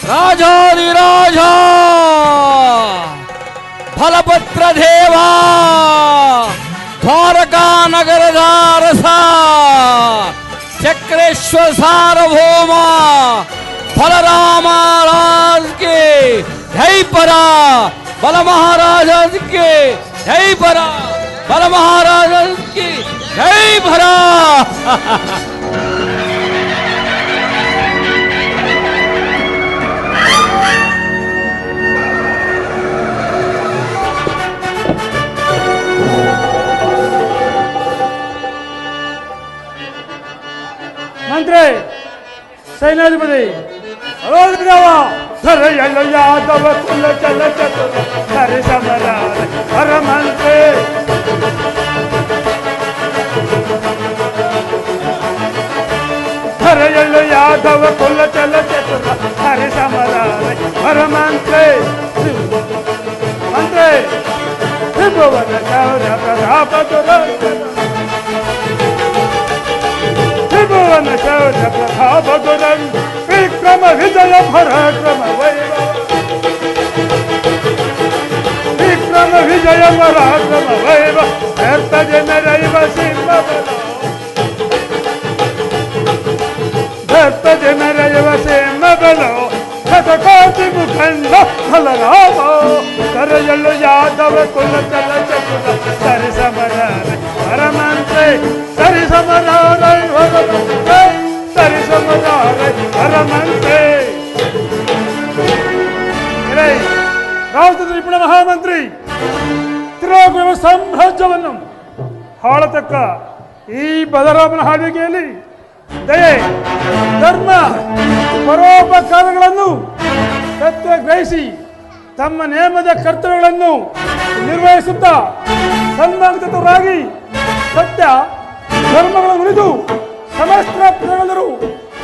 ರಾಜಾದಿರಾಜ ಫಲಪತ್ರ ದೇವ ದ್ವಾರಕಾ ನಗರದ ಅರಸ ಚಕ್ರೇಶ್ವರ ಸಾರ್ವಭೌಮ ಬಲರಾಮರಾಜ್ ಕೆ ಜೈ ಪರ ಬಲ ಮಹಾರಾಜ್ ಕೆ ಜೈ ಪರ ಬಲ ಮಹಾರಾಜ್ ಕೆ ಜೈ ಪರ. ಮಂತ್ರಿ ಸೈನ್ಯಾಧಿಪತಿ ಸರಯಲ್ಲ ಯಾದವ ಕುಲ ಚಲ ಚತುರ ಸರಿ ಸಮರ ಹರ ಮಂತ್ರಿ ಸರಯಲ್ಲ ಯಾದವ ಕುಲ ಚಲ ಚತುರ ಹರಿ ಸಮರ ಹರ ಮಂತ್ರಿ ಮಂತ್ರಿ ತ್ರಿಭುವನ ಶೌರ್ಯ ಪ್ರತಾಪ ತ್ರಿಭುವನ ಶೌರ್ಯ ಪ್ರತಾಪ ದುರನ್ ವಿಕ್ರಮ ವಿಜಯ ಪರಾಕ್ರಮ ವೈಭವ ವಿಕ್ರಮ ವಿಜಯ ಪರಾಕ್ರಮ ವೈಭವ ವ್ಯರ್ಥ ಜನರೈವ ಸಿಂಹ ಬಲ ವ್ಯರ್ಥ ಜನರೈವ ಸಿಂಹ ಬಲ ಶತಕೋಟಿ ಮುಖಂಡ ಫಲರಾಮ ಕರೆಯಲು ಯಾದವ ಕುಲ ಚಲ ಚತುರ ಸರಿ ಸಮರ ಹರಮಂತ್ರಿ ಸರಿ ಸಮರ ಸರಿ ಸಮರ ಹರಮಂತ್ರಿ. ರಾಷ್ಟ್ರದ ನಿಪುಣ ಮಹಾಮಂತ್ರಿ ತಿರುಗುವ ಸಾಮ್ರಾಜ್ಯವನ್ನು ಆಳತಕ್ಕ ಈ ಬಲರಾಮನ ಆಳ್ವಿಕೆಯಲ್ಲಿ ದಯೆ ಧರ್ಮ ಪರೋಪಕಾರಗಳನ್ನು ಸತ್ಯಗ್ರಹಿಸಿ ತಮ್ಮ ನೇಮದ ಕರ್ತವ್ಯಗಳನ್ನು ನಿರ್ವಹಿಸುತ್ತಾ ಸನ್ಮಾನಿತರಾಗಿ ಸತ್ಯ ಧರ್ಮಗಳನ್ನು ಉಳಿದು ಸಮಸ್ತ ಪ್ರಜೆಗಳೆಲ್ಲರೂ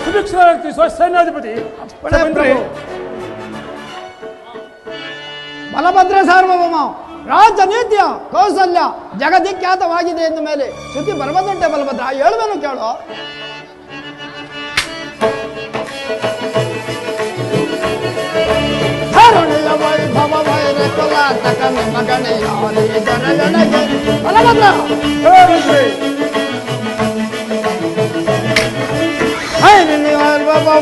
ಸುಭಿಕ್ಷರಾಗಿ ಸೈನ್ಯಾಧಿಪತಿ ಬಲಭದ್ರ ಸಾರ್ವಭೌಮ ರಾಜನೀತಿಯ ಕೌಶಲ್ಯ ಜಗದಿಖ್ಯಾತವಾಗಿದೆ ಎಂದ ಮೇಲೆ ಶ್ರುತಿ ಬಲಭದ್ರಂತೆ ಬಲಭದ್ರ ಹೇಳುವೆನು ಕೇಳು. ಧರುಣಿಯ ವೈಭವ ವೈರ ಕುಲಾಂತಕ ನಿಮ್ಮ ಗಣೆಯಾಲಿ ಜನಗಣಗೆ ಬಲಭದ್ರ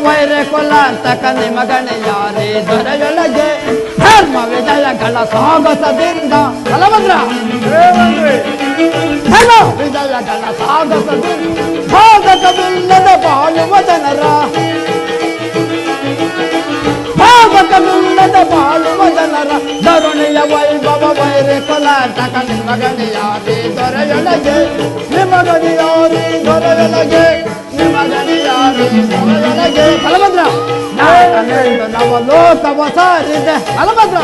ವೈರ ಕುಲಾಂತಕ ನಿಮ್ಮ ಗಣೆಯಾಲಿ ದೊರೆಯೊಳಗೆ ಧರ್ಮ ವಿಜಯಗಳ ಸಾಗಸದಿಂದ ಬಲಭದ್ರ ಧರ್ಮ ವಿಜಯಗಳ ಸಾಗಸದಿಂದ ಭಾಗಕವಿಲ್ಲದ ಬಾಳುವ ಜನರ ಭಾಗಕವಿಲ್ಲದ ಬಾಳುವ ಜನರ ಧರುಣಿಯ ವೈಭವ ವೈರ ಕುಲಾಂತಕ ನಿಮ್ಮ ಗಣೆಯಾಲಿ ದೊರೆಯೊಳಗೆ ನಿಮ್ಮ ಗಣಿಯಾರಿ ದೊರೆಯೊಳಗೆ ನಿಮ್ಮ ಗಣಿಯಾರಿ ದೊರೆಯೊಳಗೆ ಬಲಭದ್ರ ನವ ಲೋಕವ ಸಾರಿದೆ ಬಲಭದ್ರ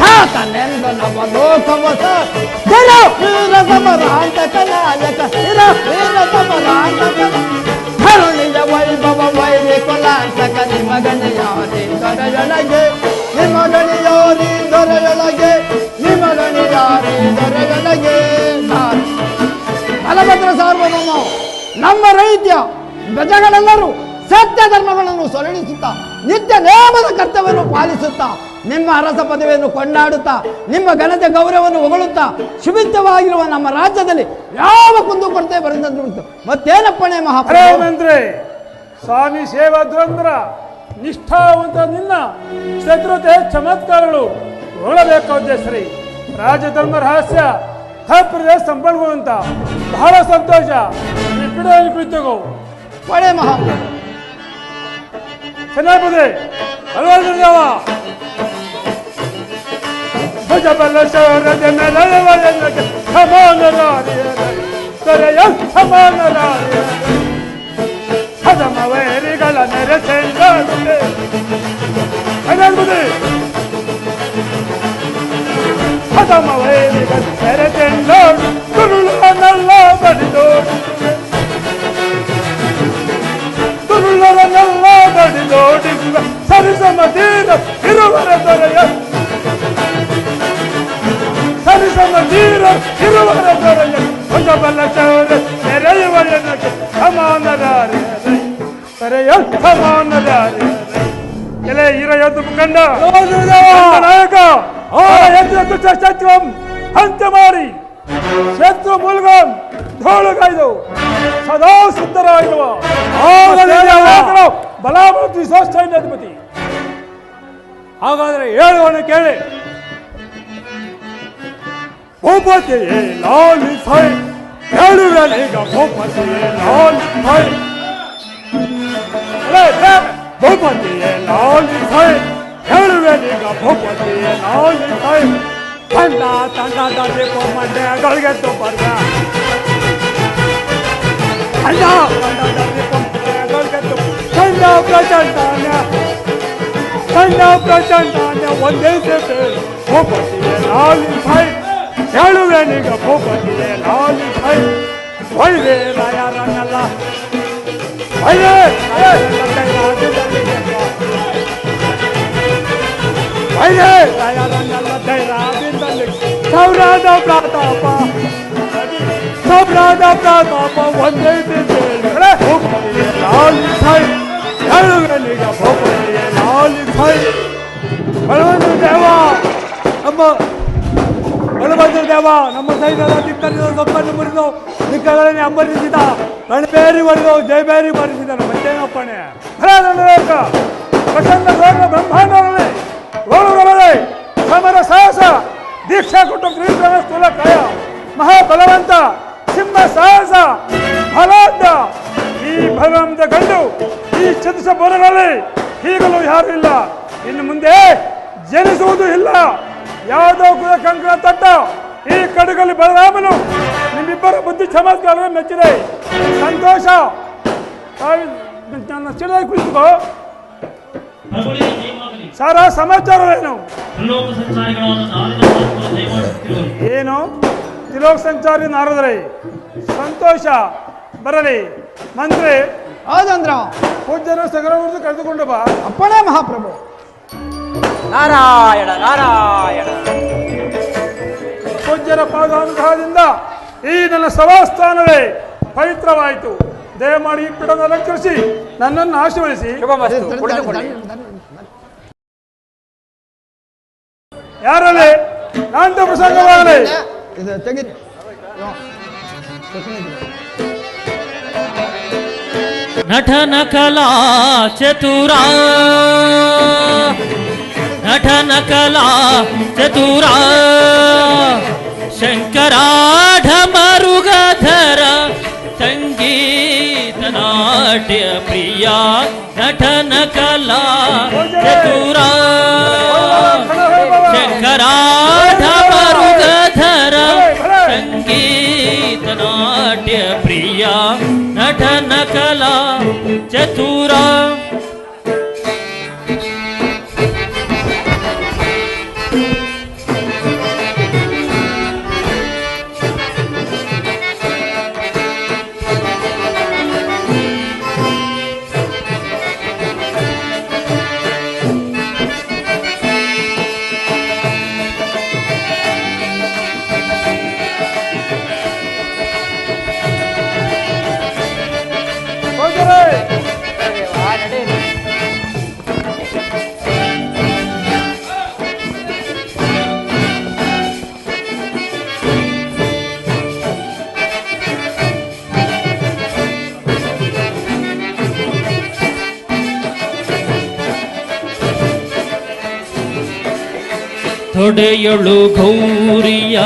ಹಾಕನೆಂದು ನವ ಲೋಕವ ಸಾರ ವೀರ ಸಮರಾಂತಕ ನಾಯಕ ವೀರ ಸಮರಾಂತಕ ಧರುಣಿಯ ವೈಭವ ವೈರಿ ಕುಲಾಂತಕ ನಿಮ್ಮ ಗಣಿಯಾರಿ ದೊರೆಯೊಳಗೆ ನಿಮ್ಮ ಗಣಿಯಾರಿ ದೊರೆಯೊಳಗೆ ನಿಮ್ಮ ಗಣಿಯಾರಿ ದೊರೆಯೊಳಗೆ ಬಲಭದ್ರ ಸಾರ್ವಭೌಮ ನಮ್ಮ ರೈತ್ಯ ಪ್ರಜೆಗಳೆಲ್ಲರೂ ಸತ್ಯ ಧರ್ಮಗಳನ್ನು ಸೊರಳಿಸುತ್ತಾ ನಿತ್ಯ ನೇಮದ ಕರ್ತವ್ಯವನ್ನು ಪಾಲಿಸುತ್ತಾ ನಿಮ್ಮ ಅರಸ ಪದವಿಯನ್ನು ಕೊಂಡಾಡುತ್ತಾ ನಿಮ್ಮ ಘನತೆ ಗೌರವವನ್ನು ಹೊಗಳುತ್ತಾ ಸುಭಿಕ್ಷವಾಗಿರುವ ನಮ್ಮ ರಾಜ್ಯದಲ್ಲಿ ಯಾವ ಕುಂದುಕೊರತೆ ಬರೆದಂತೆ ಮತ್ತೇನಪ್ಪಣೆ ಮಹಾಪ್ರಧಾನಮಂತ್ರಿ ಸ್ವಾಮಿ ಸೇವಾ ದುರಂದ್ರ ನಿಷ್ಠಾವಂತ ನಿನ್ನ ಶತ್ರುತೆ ಚಮತ್ಕಾರಗಳು ಹೊಗಳಬೇಕಾದ ಶ್ರೀ ರಾಜಧರ್ಮ ರಹಸ್ಯ ಪ್ರದೇಶ ಸಂಪರ್ಕವಂತ ಬಹಳ ಸಂತೋಷ ನಿಪಿಡದಲ್ಲಿ ಕುಳಿತುಕೋ ಪಡೆ ಮಹಾಪ್ರಭು ಸೇನಾಪತಿ ಅಲ್ವಾಲ್ದಾವ ಭುಜಬಲ ಶೌರ್ಯದ ಮೇಲೆ ಸಮಾನರಾರಿಯ ಸಮಾನರಾರಿಯ ಹದಮ ವೈರಿಗಳ ನೆರೆಸೆಂದಾಡುತ್ತೆ ಸೇನಾಪತಿ ಹದಮ ವೈರಿಗಳ ನೆರೆಸೆಂದಾಡು ತುರುಳನ್ನೆಲ್ಲ ಬಡಿದೋಡು ತುರುಳರನ್ನೆಲ್ಲ ಬಡಿದೋಡಿಸುವ ಸರಿಸಮತೀರ ಇರುವರ ದೊರೆಯ ಸರಿಸಮತೀರ ಇರುವರ ದೊರೆಯ ಭುಜಬಲ ಶೌರ್ಯ ನೆರೆಯುವ ಜನಕ್ಕೆ ಸಮಾನರಾರಿಯ ಸರೆಯ ಸಮಾನರಾರಿಯ ಎಲೆ ಈರ ಯೋಧ ಮುಖಂಡ ನಾಯಕ ಶತ್ರು ಹಂತ ಮಾಡಿ ಶತ್ರು ಮುಲ್ಗಂ ಧೋಳುಗೈದು ಸದಾ ಸಿದ್ಧರಾಗಿರುವ ಬಲಾಬಲ ಸೈನ್ಯಾಧಿಪತಿ. ಹಾಗಾದ್ರೆ ಹೇಳುವನು ಕೇಳಿ. ಭೂಪತಿಯೇ ಲಾಲಿಸೈ ಹೇಳುವನೀಗ ಭೂಪತಿಯೇ ಲಾಲಿಸೈ ಭೂಪತಿಯೇ ಲಾಲಿಸೈ ಹೇಳುವನೀಗ ಭೂಪತಿಯೇ ಲಾಲಿಸೈ ತಂಡ ತಂಡದ ದೀಪ ಮಂಡ್ಯಗಳಿಗೆ ಬರ್ಗ ತಂಡ ತಂಡದ ದೀಪ ಮಂಡ್ಯಗಳಿಗೆ ತಂಡ ಪ್ರಚಂಡ ಒಂದೇ ಸೇವೆ ಭೂಪತಿಯೇ ಲಾಲಿಸೈ ಹೇಳುವನೀಗ ಭೂಪತಿಯೇ ಲಾಲಿಸೈ ಒಳ್ಳೆ ರಾಯರನ್ನೆಲ್ಲ ಸೌರಾದ ಪ್ರತಾಪ ಒಂದೇ ಭೂಪತಿಯೇ ಲಾಲಿಸೈ ಹೇಳುವನೀಗ ಭೂಪತಿಯೇ ಲಾಲಿಸೈ. ಬಲವಂತ ದೇವ ಬಲವಂತ ದೇವ ನಮ್ಮ ಸೈನ್ಯದ ದಿಕ್ಕರಿದ ಸೊಪ್ಪನ್ನು ಮುರಿದು ದಿಕ್ಕಗಳನ್ನೇ ಅಬ್ಬರಿಸಿದ ಕಣಬೇರಿ ಹೊಡೆದು ಜಯಬೇರಿ ಬರೆಸಿದನು ಮತ್ತೇನಪ್ಪಣೆ ಪ್ರಚಂಡ ಬ್ರಹ್ಮಾಂಡವೇ ಗೋಳುಗಳೇ ಸಮರ ಸಾಹಸ ದೀಕ್ಷಾ ಕೊಟ್ಟು ತ್ರಿವಿಕ್ರಮ ಸ್ಥೂಲ ಕಾಯ ಮಹಾಬಲವಂತ ಸಿಂಹ ಸಾಹಸ ಫಲಾದ್ದ ಈ ಬಲವಂತ ಗಂಡು ಈ ಚತುಷ ಬೋರಗಳಲ್ಲಿ ಈಗಲೂ ಯಾರು ಇಲ್ಲ, ಇನ್ನು ಮುಂದೆ ಜನಿಸುವುದು ಇಲ್ಲ. ಯಾವುದೋ ಕುಲ ಕಂಕಣ ತಟ್ಟ ಈ ಕಡುಗಲ್ಲಿ ಬಲರಾಮನು ನಿಮ್ಮಿಬ್ಬರ ಬುದ್ಧಿ ಚಮತ್ಕಾರವನ್ನು ಮೆಚ್ಚಿದೆ. ಸಂತೋಷ. ನನ್ನ ಚಿರದಾಗಿ ಕುಳಿತುಕೋ. ಸಾರ ಸಮಾಚಾರವೇನು? ಏನು? ತ್ರಿಲೋಕ ಸಂಚಾರಿ ನಾರದರೆ ಸಂತೋಷ ಬರಲಿ. ಮಂತ್ರಿ ಹೌದಂದ್ರ ಪೂಜ್ಯರ ಸಗರವನ್ನು ಕರೆದುಕೊಂಡು ಬಾ. ಅಪ್ಪಣೆ ಮಹಾಪ್ರಭು. ನಾರಾಯಣ ನಾರಾಯಣ. ಪೂಜ್ಯರ ಪಾದಾನುಗ್ರಹದಿಂದ ಈ ನನ್ನ ಸಭಾಸ್ಥಾನವೇ ಪವಿತ್ರವಾಯಿತು. ದಯಮಾಡಿ ಈ ಪೀಠವನ್ನು ಅಲಂಕರಿಸಿ ನನ್ನನ್ನು ಆಶೀರ್ವದಿಸಿ. ಯಾರಲ್ಲಿ ನಾಂತ ಪ್ರಸಂಗವಾಗಲಿ. ನಟನ ಕಲಾ ಚತುರಾ ನಟನ ಕಲಾ ಚತುರಾ ಶಂಕರಾಢ ಮರುಗಧರ ಸಂಗೀತ ನಾಟ್ಯ ಪ್ರಿಯ ನಟನ ಕಲಾ ಚತುರಾ ಶಂಕರಾಢ ಮರುಗಧರ ಸಂಗೀತ ನಾಟ್ಯ ಪ್ರಿಯ ನಟನ ಕಲಾ ಚತುರ. ತೊಡೆಯೊಳು ಗೌರಿಯ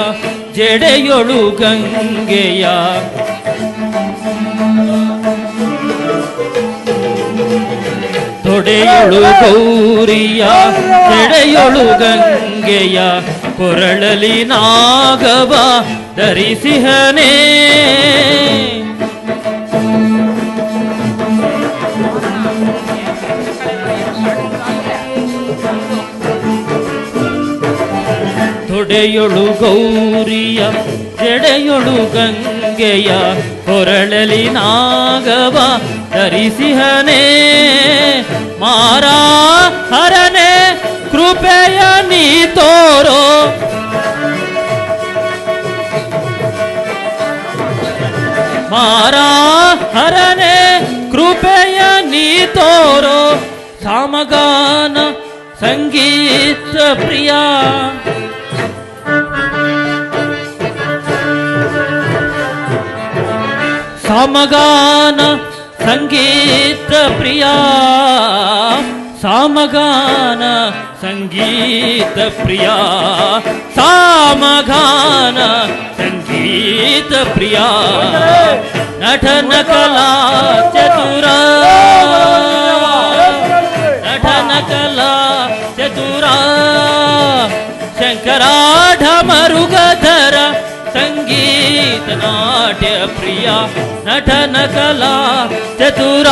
ಜಡೆಯೊಳು ಗಂಗೆಯ ತೊಡೆಯೊಳು ಗೌರಿಯ ಜಡೆಯೊಳು ಗಂಗೆಯ ಕೊರಳಲಿ ನಾಗವ ಧರಿಸಿಹನೇ ತೊಡೆಯೊಳು ಗೌರಿಯ ಜಡೆಯೊಳು ಗಂಗೆಯ ಕೊರಳಲಿ ನಾಗವ ಧರಿಸಿಹನೇ ಮಾರಾ ಹರನೆ ಕೃಪೆಯ ನೀ ತೋರೋ ಮಾರಾ ಹರನೆ ಕೃಪೆಯ ನೀ ತೋರೋ ಸಾಮಗಾನ ಸಂಗೀತ ಪ್ರಿಯ ಸಾಮಗಾನ ಸಂಗೀತ ಪ್ರಿಯ ಸಾಮಗಾನ ಸಂಗೀತ ಪ್ರಿಯ ಸಾಮಗಾನ ಸಂಗೀತ ಪ್ರಿಯ ನಟನ ಕಲಾ ಚತುರ ನಟನ ಕಲಾ ಚತುರ ಶಂಕರಾಢ ಮರುಗಧರ ಸಂಗೀತ ನಾಟ್ಯ ಪ್ರಿಯ ನಟನ ಕಲಾ ಚತುರ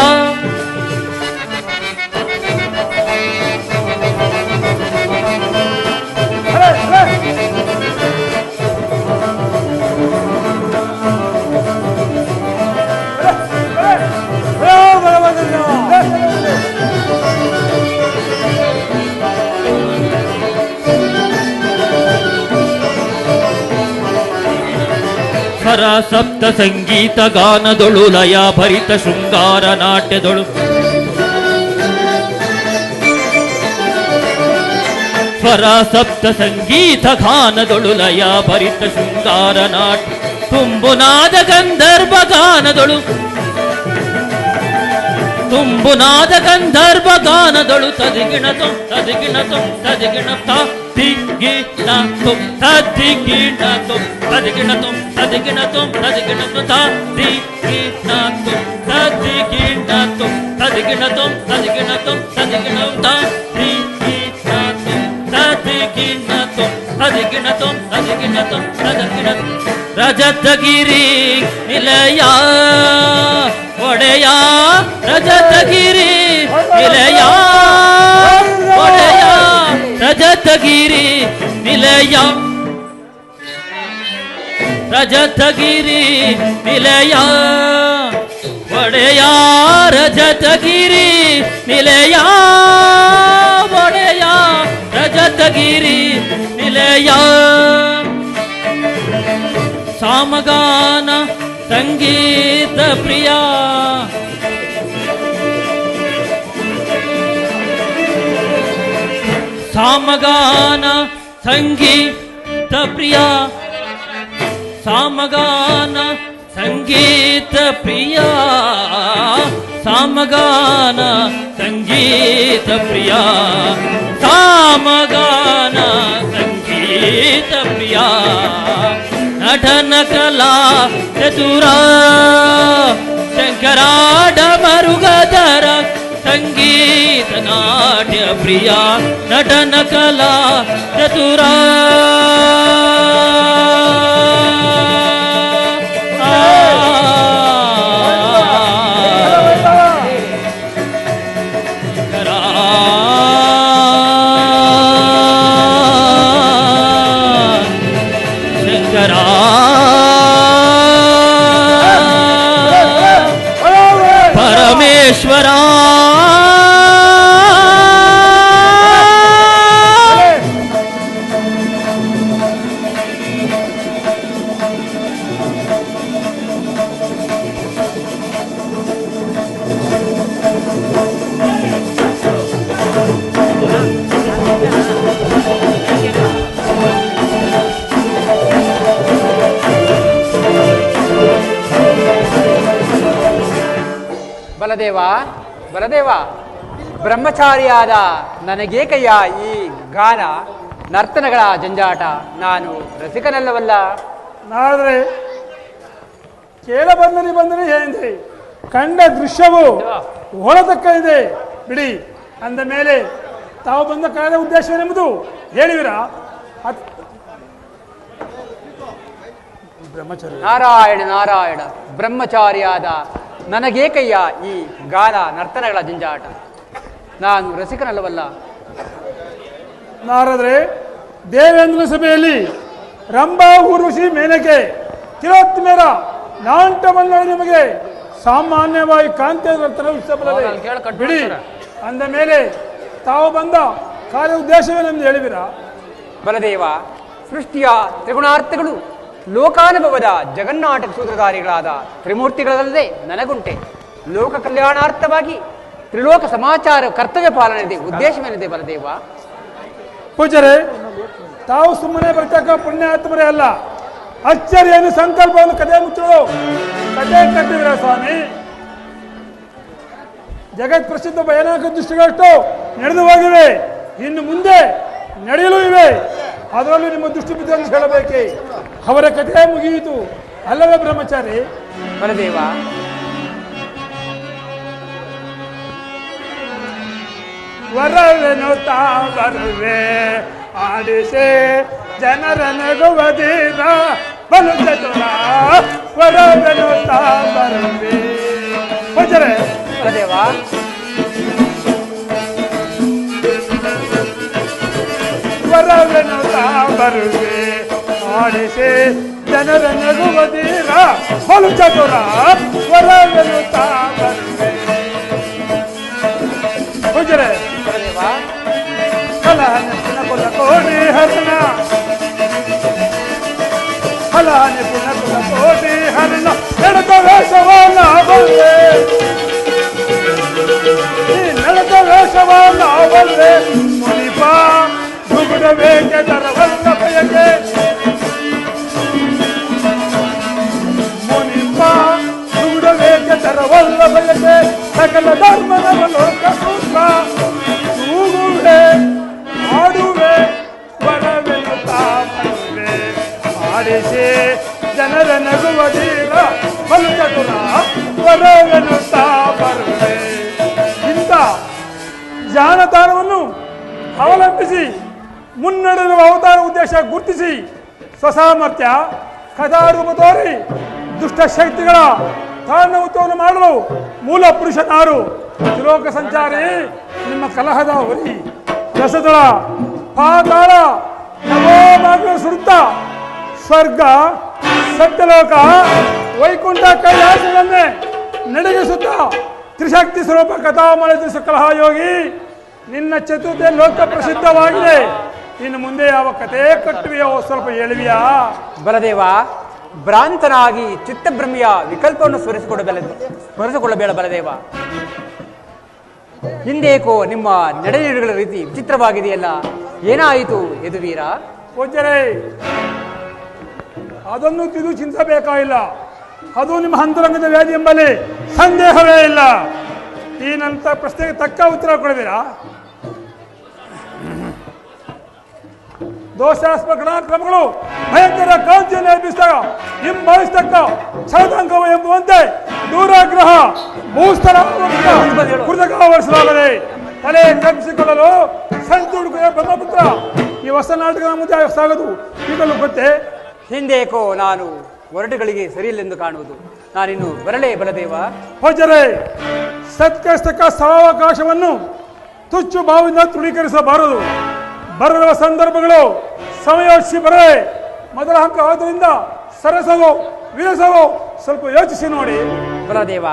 ಸ್ವರ ಸಪ್ತ ಸಂಗೀತ ಗಾನದೊಳು ಲಯ ಭರಿತ ಶೃಂಗಾರ ನಾಟ್ಯದೊಳು ಸ್ವರ ಸಪ್ತ ಸಂಗೀತ ಗಾನದೊಳು ಲಯ ಭರಿತ ಶೃಂಗಾರ ನಾಟ್ಯ ತುಂಬುನಾದ ಗಂಧರ್ವ ಗಾನದೊಳು ತುಂಬುನಾದ ಗಂಧರ್ವ ಗಾನದೊಳು ತದಿಗಿಣತು ತದಿಗಿಣತು ತದಿಗಿಣತ ದಿಗಿಣತು ತದಿಗಿಣತು ತದಿಗಿಣತು ತದಿಗಿಣತು ತದಿಗಿಣತು ತದಿಗಿಣತು ತದಿಗಿಣತು ತದಿಗಿಣತು ತದಿಗಿಣತು ತದಿಗಿಣತು ತದಿಗಿಣತು ತದಿಗಿಣತು ತದಿಗಿಣತು ತದಿಗಿಣತು ತದಿಗಿಣತು ರಜತಗಿರಿ ನಿಲಯ ಒಡೆಯ ರಜತಗಿರಿ ನಿಲಯ ಒಡೆಯ ರಜತಗಿರಿ ನಿಲಯ ರಜತಗಿರಿ ನಿಲಯ ಒಡೆಯ ರಜತಗಿರಿ ನಿಲಯ ಒಡೆಯ ರಜತಗಿರಿ ನಿಲಯ ಸಾಮಗಾನ ಸಂಗೀತ ಪ್ರಿಯ ಸಾಮಗಾನ ಸಂಗೀತ ಪ್ರಿಯ ಸಾಮಗಾನ ಸಂಗೀತ ಪ್ರಿಯ ಸಾಮಗಾನ ಸಂಗೀತ ಪ್ರಿಯ ಸಾಮಗಾನ ಸಂಗೀತ ಪ್ರಿಯ ನಟನ ಕಲಾ ಚತುರ ಶಂಕರಾಢ ಮರುಗಧರ ಸಂಗೀತ ನಾಟ್ಯ ಪ್ರಿಯ ನಟನ ಕಲಾ ಚತುರ ಪರಮೇಶ್ವರ ಬಲದೇವ ಬಲದೇವ, ಬ್ರಹ್ಮಚಾರಿಯಾದ ನನಗೇಕಯ್ಯ ಈ ಗಾನ ನರ್ತನಗಳ ಜಂಜಾಟ? ನಾನು ರಸಿಕನಲ್ಲವಲ್ಲ. ನಾಳೆ ಕೇಳ ಬಂದನಿ ಏನ್ರಿ, ಕಂಡ ದೃಶ್ಯವು ಹೊಳತಕ್ಕ ಇದೆ ಬಿಡಿ. ಅಂದ ಮೇಲೆ ತಾವು ಬಂದ ಕಾರ್ಯ ಉದ್ದೇಶವೆಂಬುದು ಹೇಳಿವಿರಾ? ಬ್ರಹ್ಮಚಾರಿ ನಾರಾಯಣ ನಾರಾಯಣ, ಬ್ರಹ್ಮಚಾರಿಯಾದ ನನಗೇಕಯ್ಯ ಈ ಗಾನ ನರ್ತನಗಳ ಜಂಜಾಟ? ನಾನು ರಸಿಕನಲ್ಲವಲ್ಲ. ನಾರದ್ರೆ, ದೇವೇಂದ್ರ ಸಭೆಯಲ್ಲಿ ರಂಭಾ ಊರ್ವಶಿ ಮೇನಕೆ ತಿಲೋತ್ತಮೇರ ನಾಂಟವನ್ನ ನಿಮಗೆ ಸಾಮಾನ್ಯವಾಗಿ ಕಾಂತಿ ಬಿಡಿ. ಅಂದ ಮೇಲೆ ತಾವು ಬಂದ ಕಾರ್ಯ ಉದ್ದೇಶವೇನೆಂದು ಹೇಳಿವಿರಾ? ಬಲದೇವ, ಸೃಷ್ಟಿಯ ತ್ರಿಗುಣಾರ್ಥಗಳು ಲೋಕಾನುಭವದ ಜಗನ್ನಾಟಕ ಸೂತ್ರಧಾರಿಗಳಾದ ತ್ರಿಮೂರ್ತಿಗಳಲ್ಲದೆ ನನಗುಂಟೆ. ಲೋಕ ಕಲ್ಯಾಣಾರ್ಥವಾಗಿ ತ್ರಿಲೋಕ ಸಮಾಚಾರ ಕರ್ತವ್ಯ ಪಾಲನೆ ಇದೆ, ಉದ್ದೇಶವೇನಿದೆ ಬಲದೇವ? ಪೂಜಾರೆ, ತಾವು ಸುಮ್ಮನೆ ಬರ್ತಕ್ಕ ಪುಣ್ಯಾತ್ಮರೇ ಅಲ್ಲ, ಅಚ್ಚರಿಯನ್ನು ಸಂಕಲ್ಪವನ್ನು ಕಥೆ ಮುಚ್ಚಲು ಕಥೆ ಕಟ್ಟಿದ್ರ ಸ್ವಾಮಿ. ಜಗತ್ ಪ್ರಸಿದ್ಧ ಭಯಾನಕ ದೃಷ್ಟಿಗಳಷ್ಟು ನಡೆದು ಹೋಗಿವೆ, ಇನ್ನು ಮುಂದೆ ನಡೆಯಲು ಇವೆ. ಅದರಲ್ಲೂ ನಿಮ್ಮ ದೃಷ್ಟಿ ಬಿದ್ದರೆ ಹೇಳಬೇಕೆ? ಅವರ ಕಥೆ ಮುಗಿಯಿತು ಅಲ್ಲವೇ ಬ್ರಹ್ಮಚಾರಿ? ಬಲದೇವ, ವರವೆನು ತಾ ಬರುವೆ ಆಡಿಸೆ ಜನರ ನಗುವದೀರ ಬಲು ಚತುರ, ವರವೆನು ತಾ ಬರುವೆ. ಪೂಜಾರೆ, ಬಲದೇವ, ವರವೆನು ತಾ ಬರುವೆ ಆಡಿಸೆ ಜನರ ನಗುವದೀರ ಬಲು ಚತುರ, ವರವೆನು ತಾ ಬರುವೆ. ಪೂಜಾರೆ, ಬಲದೇವ, ಹಲಹನೆ ಕುಲ ಕೋಟಿ ಹರಣ, ಹಲಹನೆ ಕುಲ ಕೋಟಿ ಹರಣ, ನಡೆದ ವೇಷವನ್ನ ಬಲ್ಲೆ, ಈ ನಡೆದ ವೇಷವನ್ನ ಬಲ್ಲೆ. ಮುನಿಪ ದುಗುಡ ಬೇಕೆ ದರವಲ್ಲ ಬಯಕೆ, ಮುನಿಪ ದುಗುಡ ಬೇಕೆ ದರವಲ್ಲ ಬಯಕೆ. ಸಕಲ ಧರ್ಮದ ಲೋಕ ಸೂತ್ರ ತೂಗುವೆ ಆಡುವೆ ವರವೆನ್ನುತ್ತಾ ಬರುವೆ ಆಡಿಸಿ ಜನರ ನಗುವದೀರ ಬಲು ಚತುರ, ವರವೆನ್ನುತ್ತಾ ಬರುವೆ. ಇಂಥ ಜಾಣತಾರವನ್ನು ಅವಲಂಬಿಸಿ ಮುನ್ನಡೆಯುವ ಅವತಾರ ಉದ್ದೇಶ ಗುರುತಿಸಿ ಸ್ವಸಾಮರ್ಥ್ಯ ಕಥಾರೂಪ ತೋರಿ ದುಷ್ಟಶಕ್ತಿಗಳ ತಾಂಡವತ್ವವನ್ನು ಮಾಡಲು ಮೂಲ ಪುರುಷನಾರು ತ್ರಿಲೋಕ ಸಂಚಾರಿ ನಿಮ್ಮ ಕಲಹದ ಹೊರಿ ರಸದಳ ಪಾತಾಳ ನವೋಭಾಗ್ಯ ಸುಡುತ್ತ ಸ್ವರ್ಗ ಸತ್ಯಲೋಕ ವೈಕುಂಠ ಕೈಲಾಸಗಳನ್ನೇ ನಡಗಿಸುತ್ತ ತ್ರಿಶಕ್ತಿ ಸ್ವರೂಪ ಕಥಾಮಲ ಕಲಹ ಯೋಗಿ ನಿನ್ನ ಚತುರ್ಥಿ ಲೋಕ ಪ್ರಸಿದ್ಧವಾಗಿದೆ. ಇನ್ನು ಮುಂದೆ ಯಾವ ಕಥೆ ಕಟ್ಟುವೆಯೋ ಸ್ವಲ್ಪ ಹೇಳುವಿಯಾ? ಬಲದೇವ, ಭ್ರಾಂತನಾಗಿ ಚಿತ್ತಭ್ರಮೆಯ ವಿಕಲ್ಪವನ್ನು ಸ್ಮರಿಸಿಕೊಳ್ಳಬೇಡ ಬಲದೇವ. ಹಿಂದೇಕೋ ನಿಮ್ಮ ನಡೆನುಡಿಗಳ ರೀತಿ ವಿಚಿತ್ರವಾಗಿದೆಯಲ್ಲ, ಏನಾಯಿತು ಯದುವೀರ? ಪೂಜ್ಯರೇ, ಅದನ್ನು ತಿದು ಚಿಂತಿಸಬೇಕಾಗಿಲ್ಲ. ಅದು ನಿಮ್ಮ ಅಂತರಂಗದ ವ್ಯಾಧಿ ಎಂಬಲ್ಲಿ ಸಂದೇಹವೇ ಇಲ್ಲ. ಈ ನಂತರ ಪ್ರಶ್ನೆಗೆ ತಕ್ಕ ಉತ್ತರ ಕೊಡಬೇಡ. ದೋಷಾಸ್ಪದ ಘಟನಾಕ್ರಮಗಳು ಭಯಂಕರ ಕಾಂತಿಯನ್ನು ಎಬ್ಬಿಸಿದಾಗ ಹಿಂಬಾಲಿಸತಕ್ಕ ಛಲದಂಗವ ಎಂಬುವಂತೆ ದೂರಾಗ್ರಹ ಭೂಸ್ಥಳ ಕೃತಕವರಿಸಲಾಗದೆ ತಲೆ ಕಪ್ಪಿಸಿಕೊಳ್ಳಲು ಸಂತುಡುಕುವ ಬ್ರಹ್ಮಪುತ್ರ ಈ ಹೊಸ ನಾಟಕದ ಮುಂದೆ ಸಾಗದು ಈಗಲೂ ಗೊತ್ತೇ? ಹಿಂದೇಕೋ ನಾನು ಹೊರಟುಗಳಿಗೆ ಸರಿಯಿಲ್ಲೆಂದು ಕಾಣುವುದು. ನಾನಿನ್ನು ಬರಲೇ ಬಲದೇವ. ಪೂಜ್ಯರೇ, ಸತ್ಕಸ್ತಕ ಸಾವಕಾಶವನ್ನು ತುಚ್ಚು ಭಾವದಿಂದ ತೃಣೀಕರಿಸಬಾರದು. ಬರುವ ಸಂದರ್ಭಗಳು ಸಮಯೋಚಿಸಿ ಬರದೆ ಮೊದಲ ಹಂಕ ಆದ್ದರಿಂದ ಸರಸವೋ ವಿರಸವೋ ಸ್ವಲ್ಪ ಯೋಚಿಸಿ ನೋಡಿ. ಬಲದೇವ,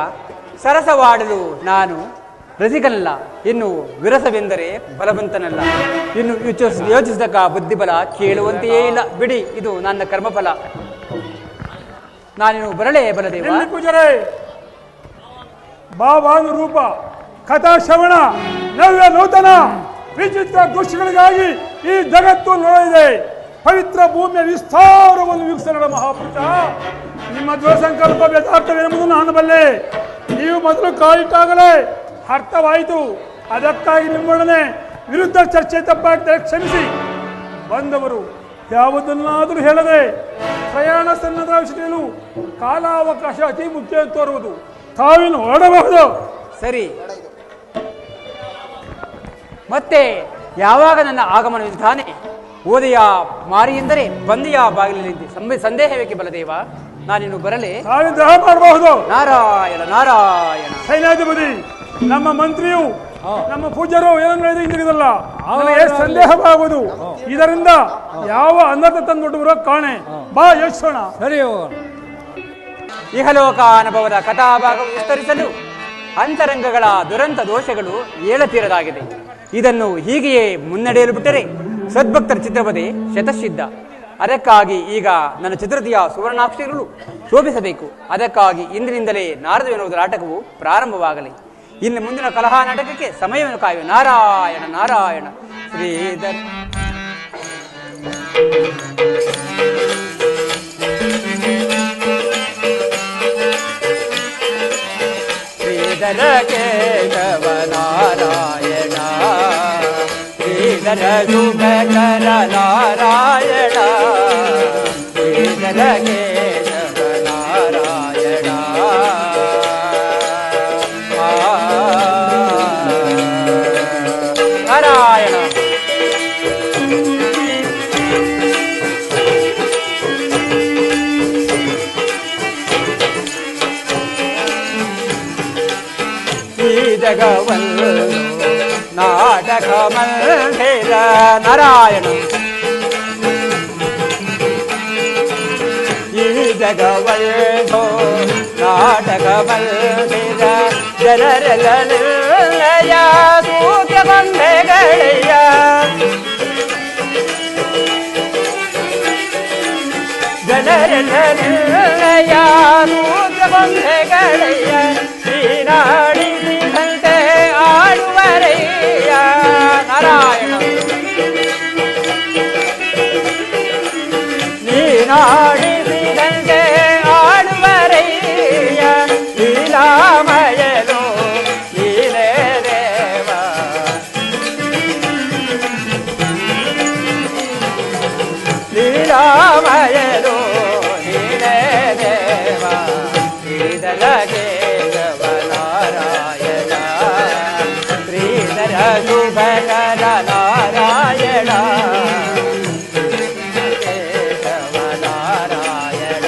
ಸರಸವಾಡಲು ನಾನು ರಸಿಕನಲ್ಲ, ಇನ್ನು ವಿರಸವೆಂದರೆ ಬಲವಂತನಲ್ಲ. ಇನ್ನು ಯೋಚಿಸಿದಕ್ಕ ಬುದ್ಧಿಬಲ ಕೇಳುವಂತೆಯೇ ಇಲ್ಲ. ಬಿಡಿ, ಇದು ನನ್ನ ಕರ್ಮಫಲ. ನಾನಿನ್ನು ಬರಲೇ ಬಲದೇವ. ಪೂಜಾರೇ, ಭಾವಾನುರೂಪ ಕಥಾ ಶ್ರವಣ ನವ್ಯ ನೂತನ ವಿಚಿತ್ರ ದೃಶ್ಯಗಳಿಗಾಗಿ ಈ ಜಗತ್ತು ನೋಡಿದೆ. ಪವಿತ್ರ ಭೂಮಿಯ ವಿಸ್ತಾರವನ್ನು ವೀಕ್ಷಿಸಲು ಮಹಾಪುರುಷ, ನಿಮ್ಮ ದೃಢ ಸಂಕಲ್ಪ ಯಥಾರ್ಥವೆಂಬುದು ನಾನು ಬಲ್ಲೆ. ನೀವು ಮೊದಲು ಕಾಯಿಟ್ಟಾಗಲೇ ಅರ್ಥವಾಯಿತು. ಅದಕ್ಕಾಗಿ ನಿಮ್ಮೊಡನೆ ವಿರುದ್ಧ ಚರ್ಚೆ ತಪ್ಪಾಗ್ತದೆ, ಕ್ಷಮಿಸಿ. ಬಂದವರು ಯಾವುದನ್ನಾದರೂ ಹೇಳದೆ ಪ್ರಯಾಣ ಸನ್ನದ ವಿಷಯದಲ್ಲೂ ಕಾಲಾವಕಾಶ ಅತಿ ಮುಖ್ಯ ತೋರುವುದು. ತಾವಿನ್ನು ಹೊರಡಬಹುದು. ಸರಿ, ಮತ್ತೆ ಯಾವಾಗ ನನ್ನ ಆಗಮನವಿದೆ ತಾನೆ? ಓದೆಯ ಮಾರಿ ಎಂದರೆ ಬಂದೆಯ ಬಾಗಿಲಿದೆ. ಸಂದೇಹವೇಕೆ ಬಲದೇವ? ನಾನಿನ್ನು ಬರಲೇ? ತಾವಿದ್ದ ಮಾಡಬಹುದು. ನಾರಾಯಣ ನಾರಾಯಣ. ಸೈನ್ಯಾಧಿಪತಿ, ನಮ್ಮ ಮಂತ್ರಿಯು ನಮ್ಮ ಪೂಜ್ಯರು ಏನಂದ್ರೆ ಹಿಂದಿರುಗಲ್ಲ, ನನಗೆ ಸಂದೇಹವಾಗುವುದು. ಇದರಿಂದ ಯಾವ ಅನರ್ಥ ತಂದುಬಿಡುವರೋ ಕಾಣೆ. ಬಾ ಯೋಚಿಸೋಣ. ಸರಿ, ಇಹಲೋಕ ಅನುಭವದ ಕಥಾಭಾಗವು ವಿಸ್ತರಿಸಲು ಅಂತರಂಗಗಳ ದುರಂತ ದೋಷಗಳು ಏಳತೀರದಾಗಿದೆ. ಇದನ್ನು ಹೀಗೆಯೇ ಮುನ್ನಡೆಯಲು ಬಿಟ್ಟರೆ ಸದ್ಭಕ್ತರ ಚಿತ್ರವದೆ ಶತಸಿದ್ಧ. ಅದಕ್ಕಾಗಿ ಈಗ ನನ್ನ ಚತುರ್ಥಿಯ ಸುವರ್ಣಾಕ್ಷರಗಳು ಶೋಭಿಸಬೇಕು. ಅದಕ್ಕಾಗಿ ಇಂದಿನಿಂದಲೇ ನಾರದವೆನ್ನುವುದರ ನಾಟಕವು ಪ್ರಾರಂಭವಾಗಲಿ. ಇನ್ನು ಮುಂದಿನ ಕಲಹ ನಾಟಕಕ್ಕೆ ಸಮಯವನ್ನು ಕಾಯು. ನಾರಾಯಣ ನಾರಾಯಣ. ಶ್ರೀಧರ್ ಶ್ರೀಧರ ಕೇಶವ ನಾರಾಯಣ, ಶ್ರೀಧರ ಶುಭಕರ ನಾರಾಯಣ, ಶ್ರೀಧರ ಕೇಶವ ನಾರಾಯಣ. ನಾರಾಯಣ ಈ ಜಗವಲ್ಲು ನಾಟಕ ಮಂದಿರ. ನಾರಾಯಣ ಈ ಜಗವಲ್ಲು ನಾಟಕ ಮಂದಿರ. ಜನರೆಲ್ಲ ಸೂತ್ಯ ಗೊಂಬೆಗಳೆಯ, ಜನರೆಲ್ಲ ಸೂತ್ಯ ಗೊಂಬೆಗಳೆಯ. ಶ್ರೀನಾಡಿಸಿದಂತೆ ಆಡುವರೆಯ. ನಾರಾಯಣ ನೀನಾಡಿಸಿದಂತೆ ಆಡುವರೆಯ. ಲೀಲಾಮಯನು ನೀನೇ ದೇವ, ಲೀಲಾಮಯನು ನೀನೇ ದೇವ. ಶ್ರೀಧರ ಕೇಶವ ನಾರಾಯಣ, ಶ್ರೀಧರ ಶುಭಕರ ನಾರಾಯಣ, ಕೇಶವ ನಾರಾಯಣ.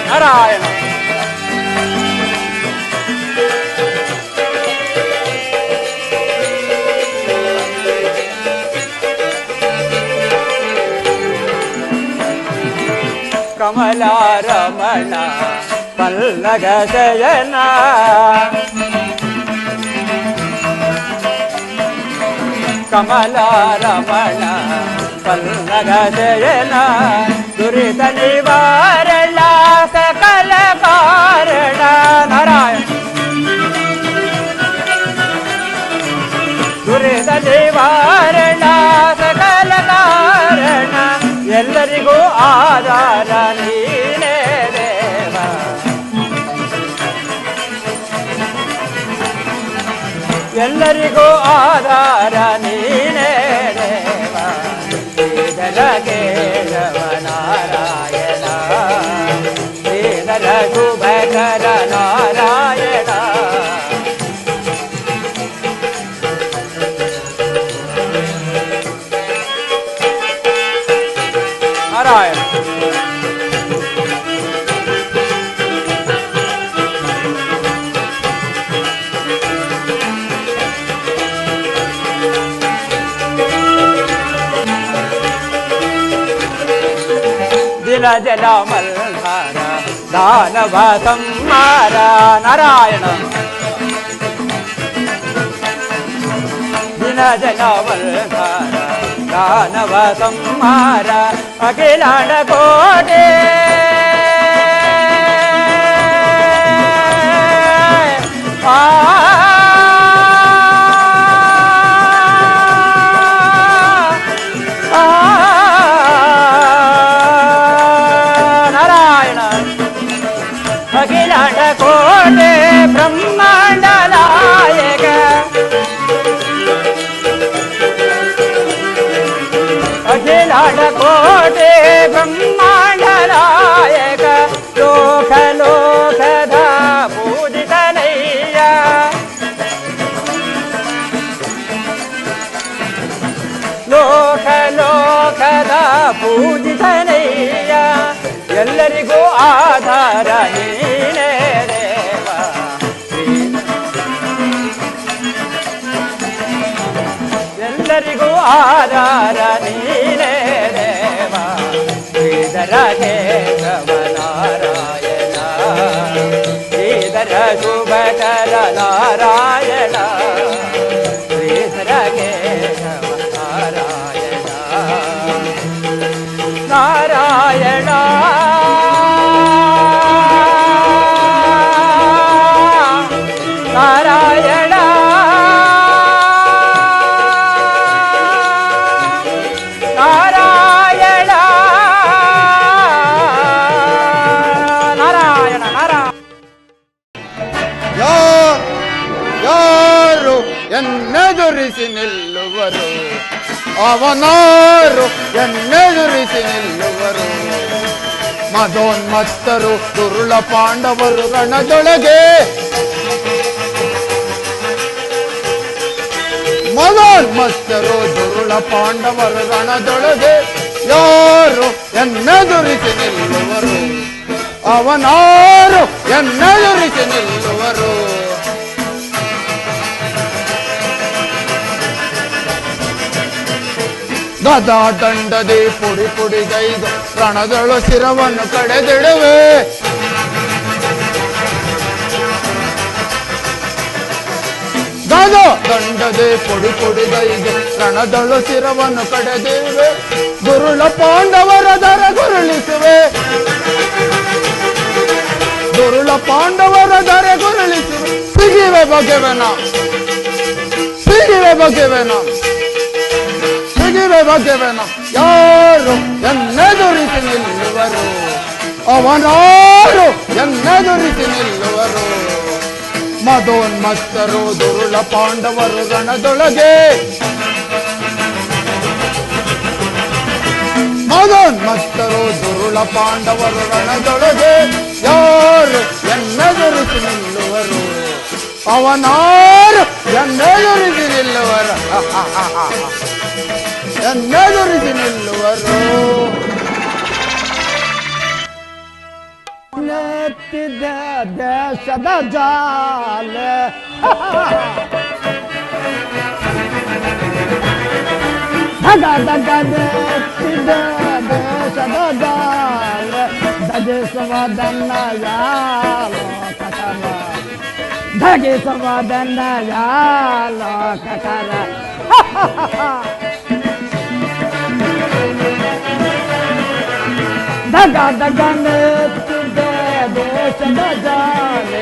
ನಾರಾಯಣ ಕಮಲಾರಮಣ ಪಲ್ಲಗ ಶಯನ, ಕಮಲಾರಮಣ ಪಲ್ಲಗ ಶಯನ. ದುರಿತ ನಿವಾರಣ ಸಕಲ ಕಾರಣ. ನಾರಾಯಣ ದುರಿತ ನಿವಾರಣ ಸಕಲ ಕಾರಣ. ಎಲ್ಲರಿಗೂ ಆಧಾರ ನೀನೇ ದೇವ, ಎಲ್ಲರಿಗೂ ಆಧಾರ ನೀನೇ ದೇವ. ಶ್ರೀಧರ ಕೇಶವ ನಾರಾಯಣ, ಶ್ರೀಧರ ಶುಭಕರ ನಾರಾಯಣ. ನಾರಾಯಣ ದಿನ ಜನ ಮಲ್ಹಾರ ದಾನವ ಸಂಹಾರ. ನಾರಾಯಣ ದಿನ ಜನ ಮಲ್ಹಾರ ದಾನವ ಸಂಹಾರ. ಅಖಿಲಾಂಡ ಕೋಟೆ ನಾರಾಯಣ ಅಖಿಲಾಂಡ ಕೋಟೆ ಬ್ರಹ್ಮಾಂಡ ನಾಯಕ. ಅಖಿಲಾಂಡ ಕೋಟೆ ಬ್ರಹ್ಮಾಂಡ ನಾಯಕ. ಲೋಕ ಲೋಕದ ಪೂಜಿತನಯ್ಯ, ಲೋಕ ಲೋಕದ ಪೂಜಿತನಯ್ಯ. ಎಲ್ಲರಿಗೂ ಆಧಾರ ನೀನೇ ದೇವ, ಎಲ್ಲರಿಗೂ ಆಧಾರ ನೀನೇ ದೇವ. ಶ್ರೀಧರ ಕೇಶವ ನಾರಾಯಣ, ಶ್ರೀಧರ ಶುಭಕರ ನಾರಾಯಣ, ಶ್ರೀಧರ ಕೇಶವ ನಾರಾಯಣ. ನಾರಾಯಣ ನಾರಾಯಣ ನಾರಾಯಣ ನಾರಾಯಣ ನಾರಾಯಣ. ಯಾರು ಎನ್ನೆದುರಿಸಿ ನಿಲ್ಲುವರು, ಅವನಾರು ಎನ್ನೆದುರಿಸಿ ನಿಲ್ಲುವರು. ಮದೋನ್ಮತ್ತರು ದುರುಳ ಪಾಂಡವರು ರಣದೊಳಗೆ, ಮದೋನ್ಮತ್ತರು ದುರುಳ ಪಾಂಡವರು ರಣದೊಳಗೆ. ಯಾರು ಎನ್ನೆದುರಿಸಿ ನಿಲ್ಲುವರು, ಅವನಾರು ಎನ್ನೆದುರಿಸಿ ನಿಲ್ಲುವರು. ಗದಾ ದಂಡದೆ ಪುಡಿ ಪುಡಿಗೈದು ರಣದಳು ಶಿರವನ್ನು ಕಡೆದಿಡುವೆ. ಗದಾ ದಂಡದೆ ಪುಡಿ ಪುಡಿಗೈದು ರಣದಳು ಶಿರವನ್ನು ಕಡೆದಿರುವೆ. ದುರುಳ ಪಾಂಡವರ ದರ ಗುರುಳಿಸುವೆ, ದುರುಳ ಪಾಂಡವರ ದರ ಗುರುಳಿಸುವೆ. ಸಿಗಿವೆ ಬಗೆವೆನ, ಸಿಗಿವೆ ಬಗೆವೆನ, ಸಿಗಿವೆ ಬಗೆವೆನ. ಯಾರು ಎನ್ನೆದುರಿಸಿ ನಿಲ್ಲುವರು, ಅವನಾರು ಎನ್ನೆದುರಿಸಿ ನಿಲ್ಲುವರು. ಮದೋನ್ಮತ್ತರು ದುರುಳ ಪಾಂಡವರು ರಣದೊಳಗೆ, ಮದೋನ್ಮತ್ತರು ದುರುಳ ಪಾಂಡವರು ರಣದೊಳಗೆ. ಯಾರು ಎನ್ನೆದುರಿಸಿ ನಿಲ್ಲುವರು, ಅವನಾರು ಎನ್ನೆದುರಿಸಿ ನಿಲ್ಲುವರು, ಎನ್ನೆದುರಿಸಿ ನಿಲ್ಲುವರು. ನೆತ್ತಿದ ದೇಶದ ಜಾಲ ಧಗ ಧಗ ನೆತ್ತಿದ ದೇಶದ ಜಾಲ ಧಗಿಸುವುದನ್ನ ಯಾಲೋಕಕರ, ಧಗಿಸುವುದನ್ನ ಯಾಲೋಕಕರ. ಧಗ ಧಗ ನೆತ್ತಿದ ದೇಶದ ಜಾಲ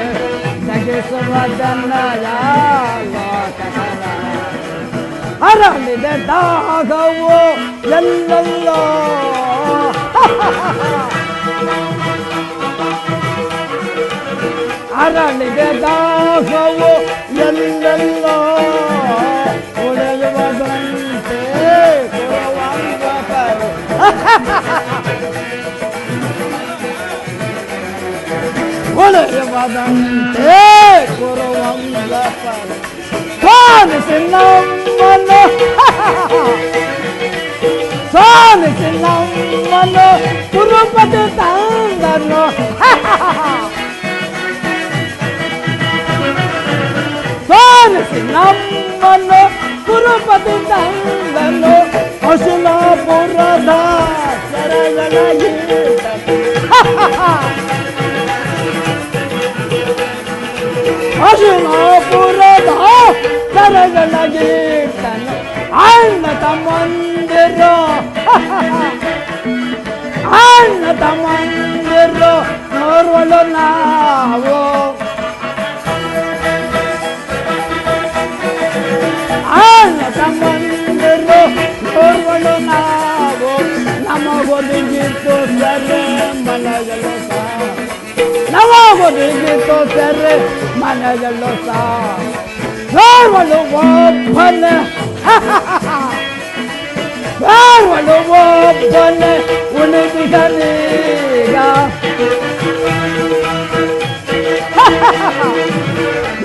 ಧಗಿಸುವುದನ್ನ ಯಾಲೋಕಕರ. ಅರಳಿದೆ ದಾಗವು ಎಲ್ಲೆಲ್ಲೋ, ಅರಳಿದೆ ದಾಗವು ಎಲ್ಲೆಲ್ಲೋ. ಉಳಿಯುವುದಂತೆ ಕೊಡುವಂಗರು, ಉಳಿಯುವುದಂತೆ ಕೊಡುವಂಗರು. ಸ್ವಾಮಿಸಿ ನಮ್ಮನ್ನು, ಸ್ವಾಮಿಸಿ ನಮ್ಮನ್ನು ಕುರುಪತಿ ತಂದನು. ಸ್ವಾಮಿಸಿ ನಮ್ಮನ್ನು ಕುರುಪತಿ ತಂದನು. ಅಶಿಲಾಪುರದ ಸರಗಳ ಅಶಿಲಾಪುರದ ಸರಗಳ ಗೀತನು. ಅಣ್ಣ ತಮ್ಮಂದಿರು, ಅಣ್ಣ ತಮ್ಮಂದಿರು ನೋರ್ವಲು ನಾವು. ಅಣ್ಣ ತಮ್ಮಂದಿರು ನೋರ್ವಲು ನಾವು. ನಮಗೊದಗಿತ್ತು ಸೆರೆ ಮನೆಗಳು ಸಹ, ನಮಗೊದಗಿತ್ತು ಸೆರೆ ಮನೆಗಳು ಸಹ. ನೋರ್ವಲು ಒಬ್ಬನೇ, ನೋರ್ವಲು ಒಬ್ಬನೇ ಉಳಿದಿಗನೀಗ.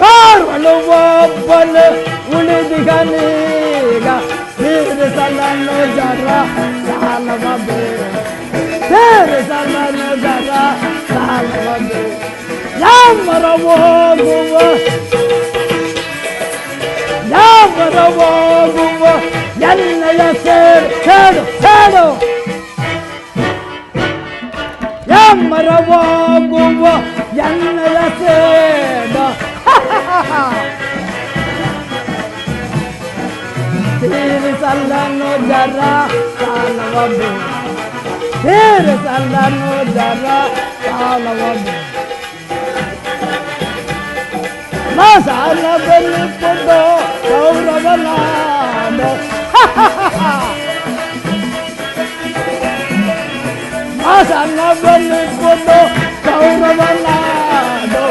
ನೋರ್ವಲು ಒಬ್ಬನೇ ಉಳಿದಿಗನೀಗ. ತೀರಿಸಲನ್ನು ಜರ ಸಾಲವದು, ತೀರಿಸಲನ್ನು ಜರ ಸಾಲವದು. ಯಾಮರ ಹೋಗುವ, ಯಾಮರ ಹೋಗುವ ಎಣ್ಣೆಯ ಸೇಡು ಸೇಡು ಸೇಡು. ಯಾಮರ ಹೋಗುವ ಎಣ್ಣೆಯ ಸೇಡು. ತೀರಿಸಲನ್ನು ಜರ ಸಾಲವದು, ತೀರಿಸಲ್ಲನು ಜರ ಸಾಲವನ್ನು ಮಸಾಲ ಬೆಲ್ಲಿಕೊಂಡು ಕೌರವನಾಡು ಮಸಾಲ ಬೆಲ್ಲಿಕೊಂಡು ಕೌರವನಾಡು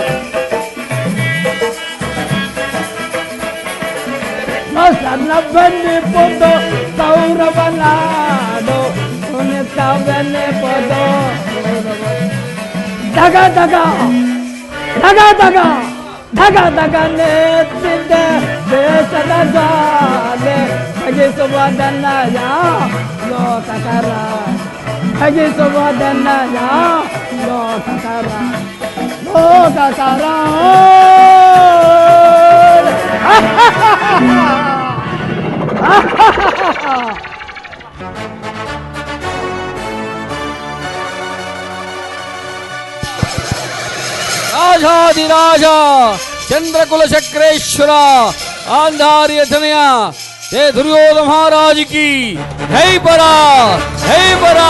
ಮಸಾಲ ಬೆಲ್ಲಿಕೊಂಡು ಕೌರವನಾಡು ಬೆಲ್ಲಿಕೊಂಡು ದಗ ದಗ ದಗ ದಗ ಧಗ ಧಗ ನೆತ್ತಿದ್ದೆ ದೇಶದ ಜಾಲೆ ಬಗಿಸುವುದನ್ನಯ ಲೋಕಕರ ಬಗಿಸುವುದನ್ನಯ ಲೋಕಕರ ಲೋಕಕರ ರಾಜಾಧಿರಾಜ ಚಂದ್ರಕುಲ ಚಕ್ರೇಶ್ವರ ಆಂಧಾರ್ಯ ತನಯ हे दुर्योधन महाराज की जय बरा जय बरा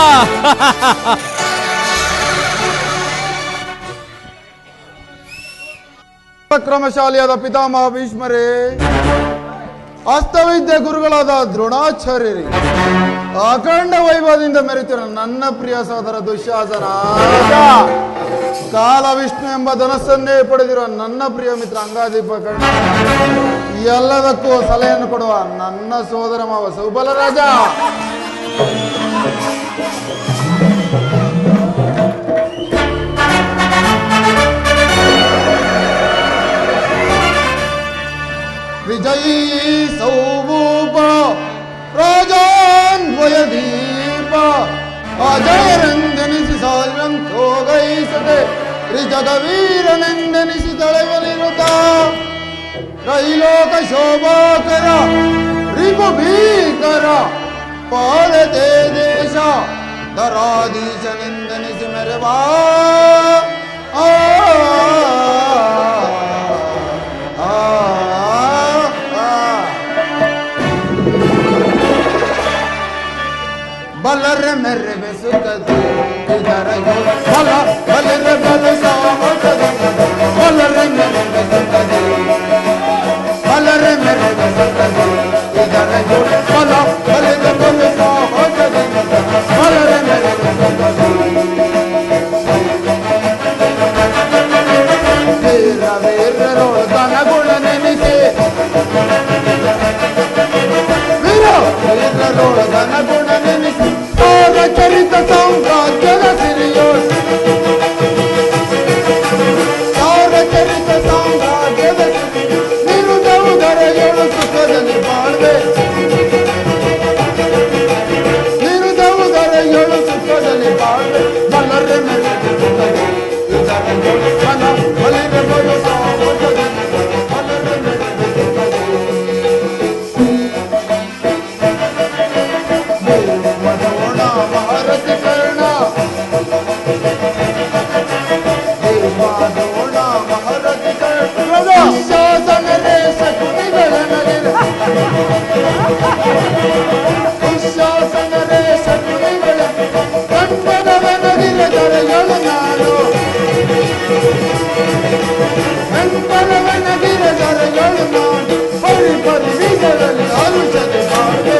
ಕ್ರಮಶಾಲಿಯಾದ ಪಿತಾಮಹ ಭೀಷ್ಮರೇ, ಅಸ್ತವಿದ್ಯೆ ಗುರುಗಳಾದ ದ್ರೋಣಾಚಾರ್ಯರೇ, ಅಖಂಡ ವೈಭವದಿಂದ ಮೆರೆತಿರೋ ನನ್ನ ಪ್ರಿಯ ಸಹೋದರ ದುಶ್ಯಾಸನ, ಕಾಲ ವಿಷ್ಣು ಎಂಬ ಧನಸ್ಸನ್ನೇ ಪಡೆದಿರುವ ನನ್ನ ಪ್ರಿಯ ಮಿತ್ರ ಅಂಗಾದೀಪ ಕರ್ಣ, ಎಲ್ಲದಕ್ಕೂ ಸಲಹೆಯನ್ನು ಕೊಡುವ ನನ್ನ ಸೋದರ ಮಾವ ಸೌಬಲ ರಾಜ, ವಿಜಯೀ ಸೌಭೂಪ ರಾಜಾನ್ವಯದೀಪ ಅಜಯರೆಂದೆನಿಸಿ ಸಾಲ್ವಂತೋಗೈಸದೆ ತ್ರಿಜಗವೀರನೆಂದೆನಿಸಿ ತಳೆವಲಿರುತ್ತ ತ್ರೈಲೋಕ ಶೋಭಾಕರ ರಿಪು ಭೀಕರ ಪಾಲತೆ ದೇಶ ಧರಾಧೀಶನೆಂದೆನಿಸಿ ಮೆರೆವಾ ಬಲರೆ ಮೆರೆ ಬೆಸುಕದು ಇದರ ಬಲ ಬಲರೆ ಬಲ ಸಾಮಕದು ಬಲರೆ ಮೆರೆ ಬೆಸುಕದು ಬಲರೆ ಮೆರೆ ಬೆಸುಕದು ಇದರ ಬಲ ಬಲರೆ ಬಲ ಸಾಮಕದು ಬಲರೆ ಮೆರೆ ಬೆಸುಕದು ವೀರ ವೀರರೋ ದನಗುಳ ನೆನೆಸಿ ವೀರ ವೀರರೋ ದನಗುಳ ನೆನೆಸಿ ಚರಿತ ಸಾಮ್ರಾಜ್ಯದ ಸಿರಿಯೋ ಚರಿತ ಸಾಮ್ರಾಜ್ಯದ ನಿರುದವುದರ ಏಳು ಸುಖದಲ್ಲಿ ಬಾಳ್ವೆ ನಿರುದವುದರ ಏಳು ಸುಖದಲ್ಲಿ ಬಾಳ್ವೆ ಬಲರೆ ಮೇಲೆ ಬಲ ಬಲಿರೆ ಬಲು ಸಾಮೋಟದಲ್ಲಿ ಬಲರೆ ಮೇಲೆ ಮಹಾರಥಿ ಕರ್ಣ ದೇವಾದೋಣ ಮಹಾರಥಿ ಕರ್ಣ ಶಾಸನರೇ ಶಕುನಿಗಳ ನಗಿರ ಶಾಸನರೇ ಶಕುನಿಗಳ ಕಣ್ಮನವ ನಗಿರ ದರೆಯಳು ನಾನು ಕಣ್ಮನವ ನಗಿರ ದರೆಯಳು ನಾನು ಪರಿ ಪರಿ ಬೀಜದಲ್ಲಿ ಆಲೋಚನೆ ಮಾಡಿದೆ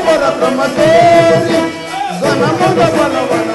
ಪರಕ್ರಮದೇರಿ ಗಣಮದ ಬಲವನ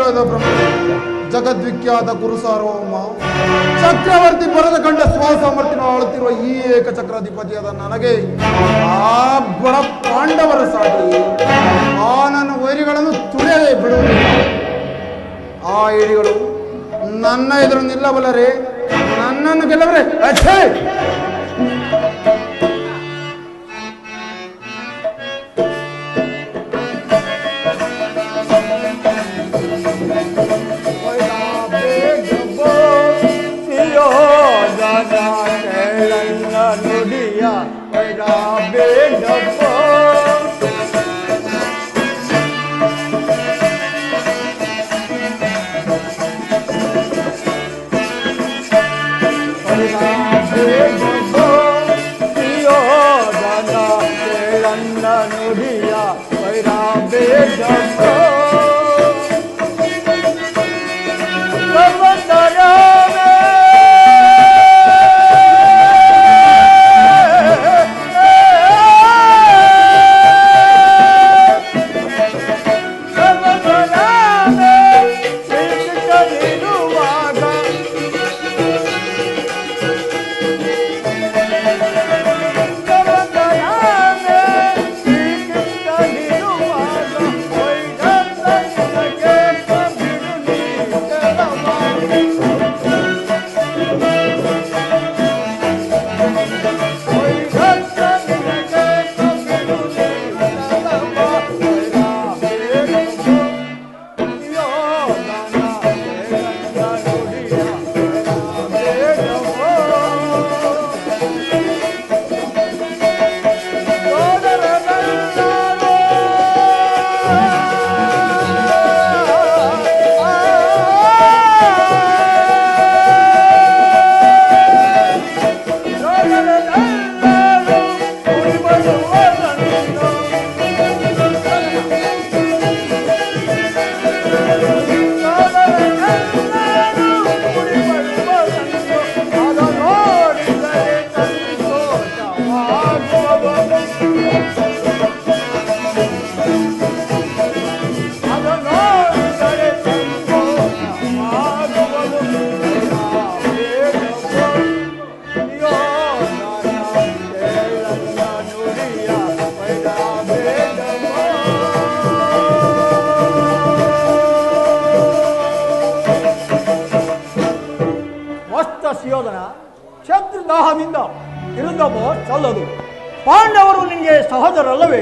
ತಿಳಿದ ಪ್ರಭು, ಜಗದ್ವಿಖ್ಯಾತ ಗುರು ಸಾರ್ವಭೌಮ ಚಕ್ರವರ್ತಿ ಬರದ ಕಂಡ ಸ್ವಸಾಮರ್ಥ್ಯ ಆಳುತ್ತಿರುವ ಈ ಏಕಚಕ್ರಾಧಿಪತಿಯಾದ ನನಗೆ ಆ ಬಡ ಪಾಂಡವರ ಸಾಟಿ ಆ ನನ್ನ ವೈರಿಗಳನ್ನು ತುಳಿಯಲೇ ಬಿಡುವುದಿಲ್ಲ. ಆ ಏಡಿಗಳು ನನ್ನ ಎದುರು ನಿಲ್ಲಬಲ್ಲರೆ, ನನ್ನನ್ನು ಗೆಲ್ಲವರೆ ಅಷ್ಟೇ. ನುಡಿಯ ಯೋಧನ ಶತ್ರುದಾಹದಿಂದ ಇರುತ್ತಬೋ ಚಲ್ಲದು. ಪಾಂಡವರು ನಿಮಗೆ ಸಹೋದರಲ್ಲವೇ?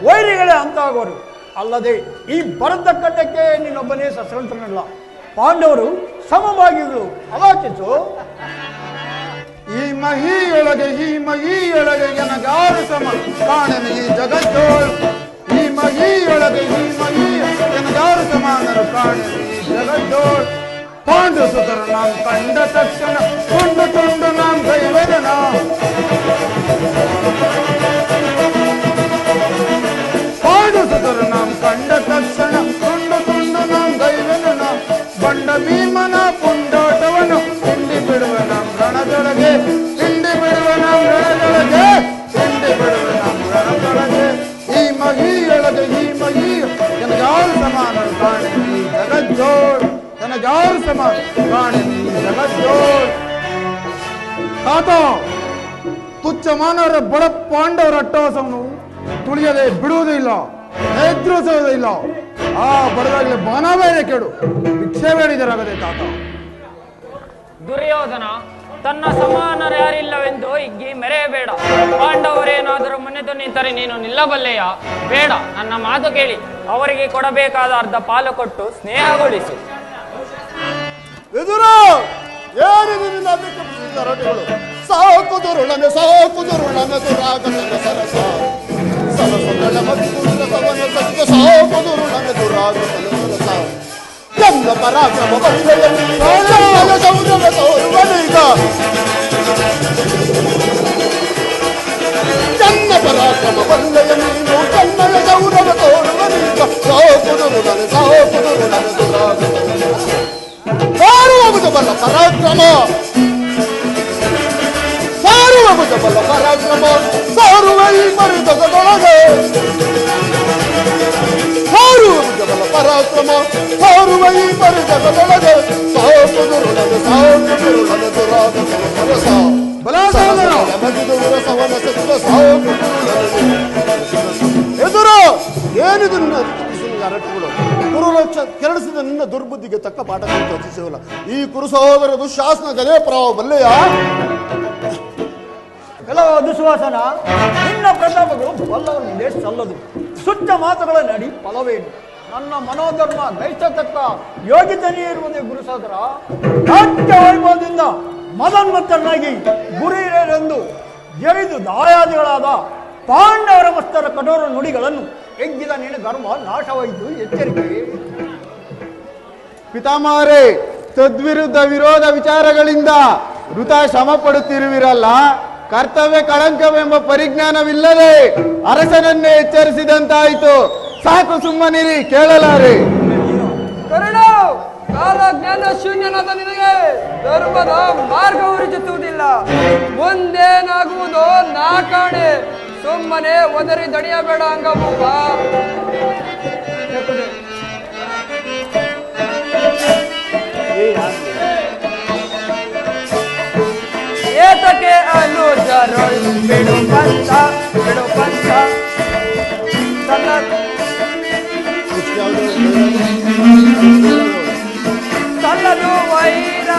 ವೈರಿಗಳೇ ಅಂತಾಗುವರು. ಅಲ್ಲದೆ ಈ ಭರತ ಖಂಡಕ್ಕೆ ನೀನೊಬ್ಬನೇ ಸಸ್ರಂತನಲ್ಲ. ಪಾಂಡವರು ಸಮಭಾಗಿಗಳು. ಆಲೋಚಿಸು. ಈ ಮಹಿಯೊಳಗೆ ನನಗಾರು ಸಮ ಕಾಣನು ಈ ಜಗತ್ತೋಳ್. ಈ ಮಹಿಯೊಳಗೆ ನನಗಾರು ಸಮಾನರು ಕಾಣನು ಈ ಜಗತ್ತೋಳ್. ಪಾಂಡು ಸುತರು ನಾಂ ಕಂಡ ತಕ್ಷಣ ತುಂಡು ತುಂಡು ನಾಂ ಕೈವೆದನ. ಪಾಂಡು ಸುತರು ನಾಂ ಕಂಡ ತಕ್ಷಣ ತುಂಡು ತುಂಡು ನಾಂ ಕೈವೆದನ. ಬಂಡ ಭೀಮನ ಪುಂಡಾಟವನ್ನು ಹಿಂಡಿ ಬಿಡುವ ನಾಂ ರಣದೊಳಗೆ. ಹಿಂಡಿ ಬಿಡುವ ನಾಂ ರಣದೊಳಗೆ. ಹಿಂಡಿ ಬಿಡುವ ನಾಂ ರಣದೊಳಗೆ. ಈ ಮಹಿಯೊಳಗೆ ನನಗಾರು ಸಮಾನರು ಕಾಣನು ಈ ಜಗಜ್ಜೋಳ್. ನನಗಾರು ಸಮಾನ ಕಾಣನು ಈ ಜಗಜ್ಜೋಳ್. ತಾತ, ತುಚ್ಛ ಮಾನವರ ಬಡ ಪಾಂಡವರ ಅಟ್ಟಹಾಸವನ್ನು ತುಳಿಯದೆ ಬಿಡುವುದಿಲ್ಲ, ಎದುರಿಸುವುದಿಲ್ಲ. ಆ ಬಡದಾಗಲೇ ಬಾಣವೇನೆ ಕೆಡು, ಭಿಕ್ಷೆ ಬೇಡಿದರಾಗದೆ ತಾತ. ದುರ್ಯೋಧನ ತನ್ನ ಸಮಾನರ್ಯಾರಿಲ್ಲವೆಂದು ಹಿಗ್ಗಿ ಮೆರೆಯಬೇಡ. ಪಾಂಡವರೇನಾದರೂ ಮನೆದು ನಿಂತರೆ ನೀನು ನಿಲ್ಲಬಲ್ಲೆಯ? ಬೇಡ, ನನ್ನ ಮಾತು ಕೇಳಿ ಅವರಿಗೆ ಕೊಡಬೇಕಾದ ಅರ್ಧ ಪಾಲು ಕೊಟ್ಟು ಸ್ನೇಹಗೊಳಿಸು. ಎದುರು ಏನಿದು ನಿನ್ನ ರೊಟ್ಟಿಗಳು? ಸಾಕುದುರುಳನೆ ಸಾಕುದುರುಳನೆ ದುರಾಗತನ ಸರಸ ಸರಸಗಳ ಮತ್ತುಲ್ಲ ಸವನ ಸತ್ಯ ಸಾಕುದುರುಳನೆ ದುರಾಗತನ ಸರಸ. ಎಲ್ಲ ಪರಾಕ್ರಮ ಬಂದೆಯಲ್ಲಿ ಸೌರವ ತೋರುವನೀಗ. ಚನ್ನ ಪರಾಕ್ರಮ ಬಂದೆಯ ನೀನು ಚನ್ನಯ ಗೌರವ ತೋರುವನೀಗ. ಸಾಕುದುರುಳನೆ ಸಾಕುದುರುಳನೆ ದುರಾಗತನ ಸಾರುವುದು ಬಲ್ಲ ಪರಾಕ್ರಮ. ಸಾರುವ ಭುಜ ಬಲ ಪರಾಕ್ರಮ ಸಾರುವ ಈ ಮರುದೊಳಗೆ ಸಾರುವ ಭುಜ ಬಲ ಪರಾಕ್ರಮ ಸಾರುವ ಈ ಮರುದೊಳಗೆ ಸಾಕುದುರುಳಗೆ ಸಾಕುದುರುಳಗೆ ದುರಾಗ ಎದುರು ಏನಿದು ನಿನ್ನ ಅರಟುಗಳು ಕುರುಲಕ್ಷ ಕೆರಳಿಸಿದ ನಿನ್ನ ದುರ್ಬುದ್ಧಿಗೆ ತಕ್ಕ ಪಾಠಗಳನ್ನು ರಚಿಸುವಲ್ಲ ಈ ಕುರು ಸಹೋದರ ದುಶಾಸನ ಗದೇ ಪರಾವ ಬಲ್ಲೆಯ ಕೆಲವು ದುಶ್ವಾಸನ ನಿನ್ನ ಪ್ರತಾಪಗಳು ಬಲ್ಲವರ ಮುಂದೆ ಸಲ್ಲದು ಸುತ್ತ ಮಾತುಗಳ ನಡಿ ಫಲವೇನು ನನ್ನ ಮನೋಧರ್ಮ ನೈಷ್ಠತಕ್ಕ ಯೋಗ್ಯತೆಯೇ ಇರುವುದೇ ಗುರು ಸಹೋದರ ನಾಟ್ಯ ವೈಭವದಿಂದ ಮದನ್ಮತ್ತನಾಗಿ ಗುರಿರೆಂದು ಜರಿದು ದಾಯಾದಿಗಳಾದ ಪಾಂಡವರ ಮಸ್ತರ ಕಠೋರ ನುಡಿಗಳನ್ನು ಎಗ್ಗಿದ ನಿನ್ನ ಗರ್ವ ನಾಶವಾಯಿತು ಎಚ್ಚರಿಕೆ. ಪಿತಾಮಹರೇ, ತದ್ವಿರುದ್ಧ ವಿರೋಧ ವಿಚಾರಗಳಿಂದ ವೃಥಾ ಶ್ರಮ ಪಡುತ್ತಿರುವಿರಲ್ಲ. ಕರ್ತವ್ಯ ಕಳಂಕವೆಂಬ ಪರಿಜ್ಞಾನವಿಲ್ಲದೆ ಅರಸನನ್ನೇ ಎಚ್ಚರಿಸಿದಂತಾಯಿತು. ಸಾಕು, ಸುಮ್ಮನಿರಿ, ಕೇಳಲಾರೆ. ಕಾಲ ಜ್ಞಾನ ಶೂನ್ಯನಾದ ನಿನಗೆ ಧರ್ಮದ ಮಾರ್ಗವು ರುಚಿಸುವುದಿಲ್ಲ. ಮುಂದೇನಾಗುವುದೋ ನಾ ಕಾಣೆ. ಸುಮ್ಮನೆ ಒದರಿ ದಣಿಯಬೇಡ ಅಂಗಮೂಪ. ಏತಕ್ಕೆ ಅನುಜರೊಳ್ ಬಿಡು ಪಂಥ ಬಿಡು ಪಂಥ ಸಲ್ಲದು ವೈರ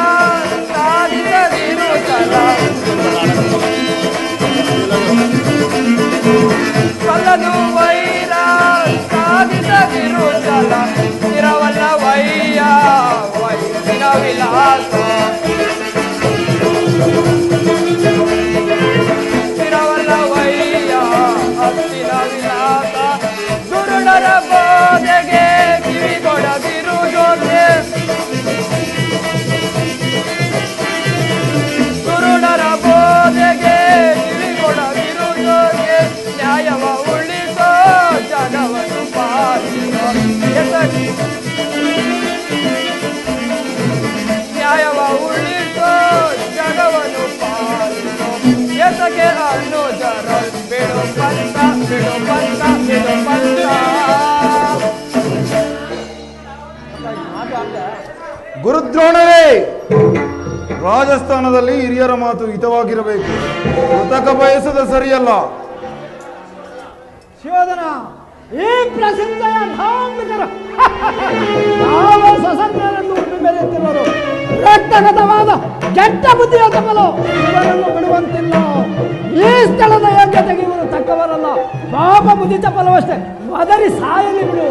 ಸಾಧಿಸದಿರು ಚಲ ಸಲ್ಲದು ವೈರ ಸಾಧಿಸದಿರು ಚಲ ಇರವಲ್ಲ ವಯ್ಯ ವಯಸ್ಸಿನ ವಿಲಾಸ ಇರವಲ್ಲ ವಯ್ಯ ಹತ್ತಿನ ವಿಲಾಸ ದುರುಡರ ಬೋಧೆಗೆ ಕಿವಿಗೊಡದಿರು ಜೋತೆ ಕುರುಡರ ಬೋಧೆಗೆ ಕಿವಿಗೊಡದಿರು ಜೋತೆ ನ್ಯಾಯವ ಉಳಿಸೋ ಜಗವನ್ನು ಪಾಲಿಸೋ ನ್ಯಾಯವ ಉಳಿಸೋ ಜಗವನ್ನು ಪಾಲಿಸೋ ಎಸಗೆ ಅನುಜರ ಬಿಡು ಪಂಥ ಬಿಡು ಪಂಥ ಬಿಡು ಪಂಥ. ಗುರುದ್ರೋಣರೇ, ರಾಜಸ್ಥಾನದಲ್ಲಿ ಹಿರಿಯರ ಮಾತು ಹಿತವಾಗಿರಬೇಕು. ಕೃತಕ ಬಯಸದ ಸರಿಯಲ್ಲ. ಶಿವೋಧನ, ಈ ಪ್ರಸಿದ್ಧಯ ಧಾಂಬಿಕರು ಯಾವ ಸಸಂಗರನ್ನು ಉಂಟು ಬೆಳೆಯುತ್ತಿರುವರು. ರಕ್ತಗತವಾದ ಕೆಟ್ಟ ಬುದ್ಧಿಯ ತಪ್ಪಲು ಇವರನ್ನು ಬಿಡುವಂತಿಲ್ಲ. ಈ ಸ್ಥಳದ ಯೋಗ್ಯತೆಗೆ ಇವರು ತಕ್ಕವರಲ್ಲ. ಪಾಪ ಬುದ್ಧಿ ತಪ್ಪಲವಷ್ಟೇ, ಅದರಿ ಸಾಯಲಿ ಬಿಡು.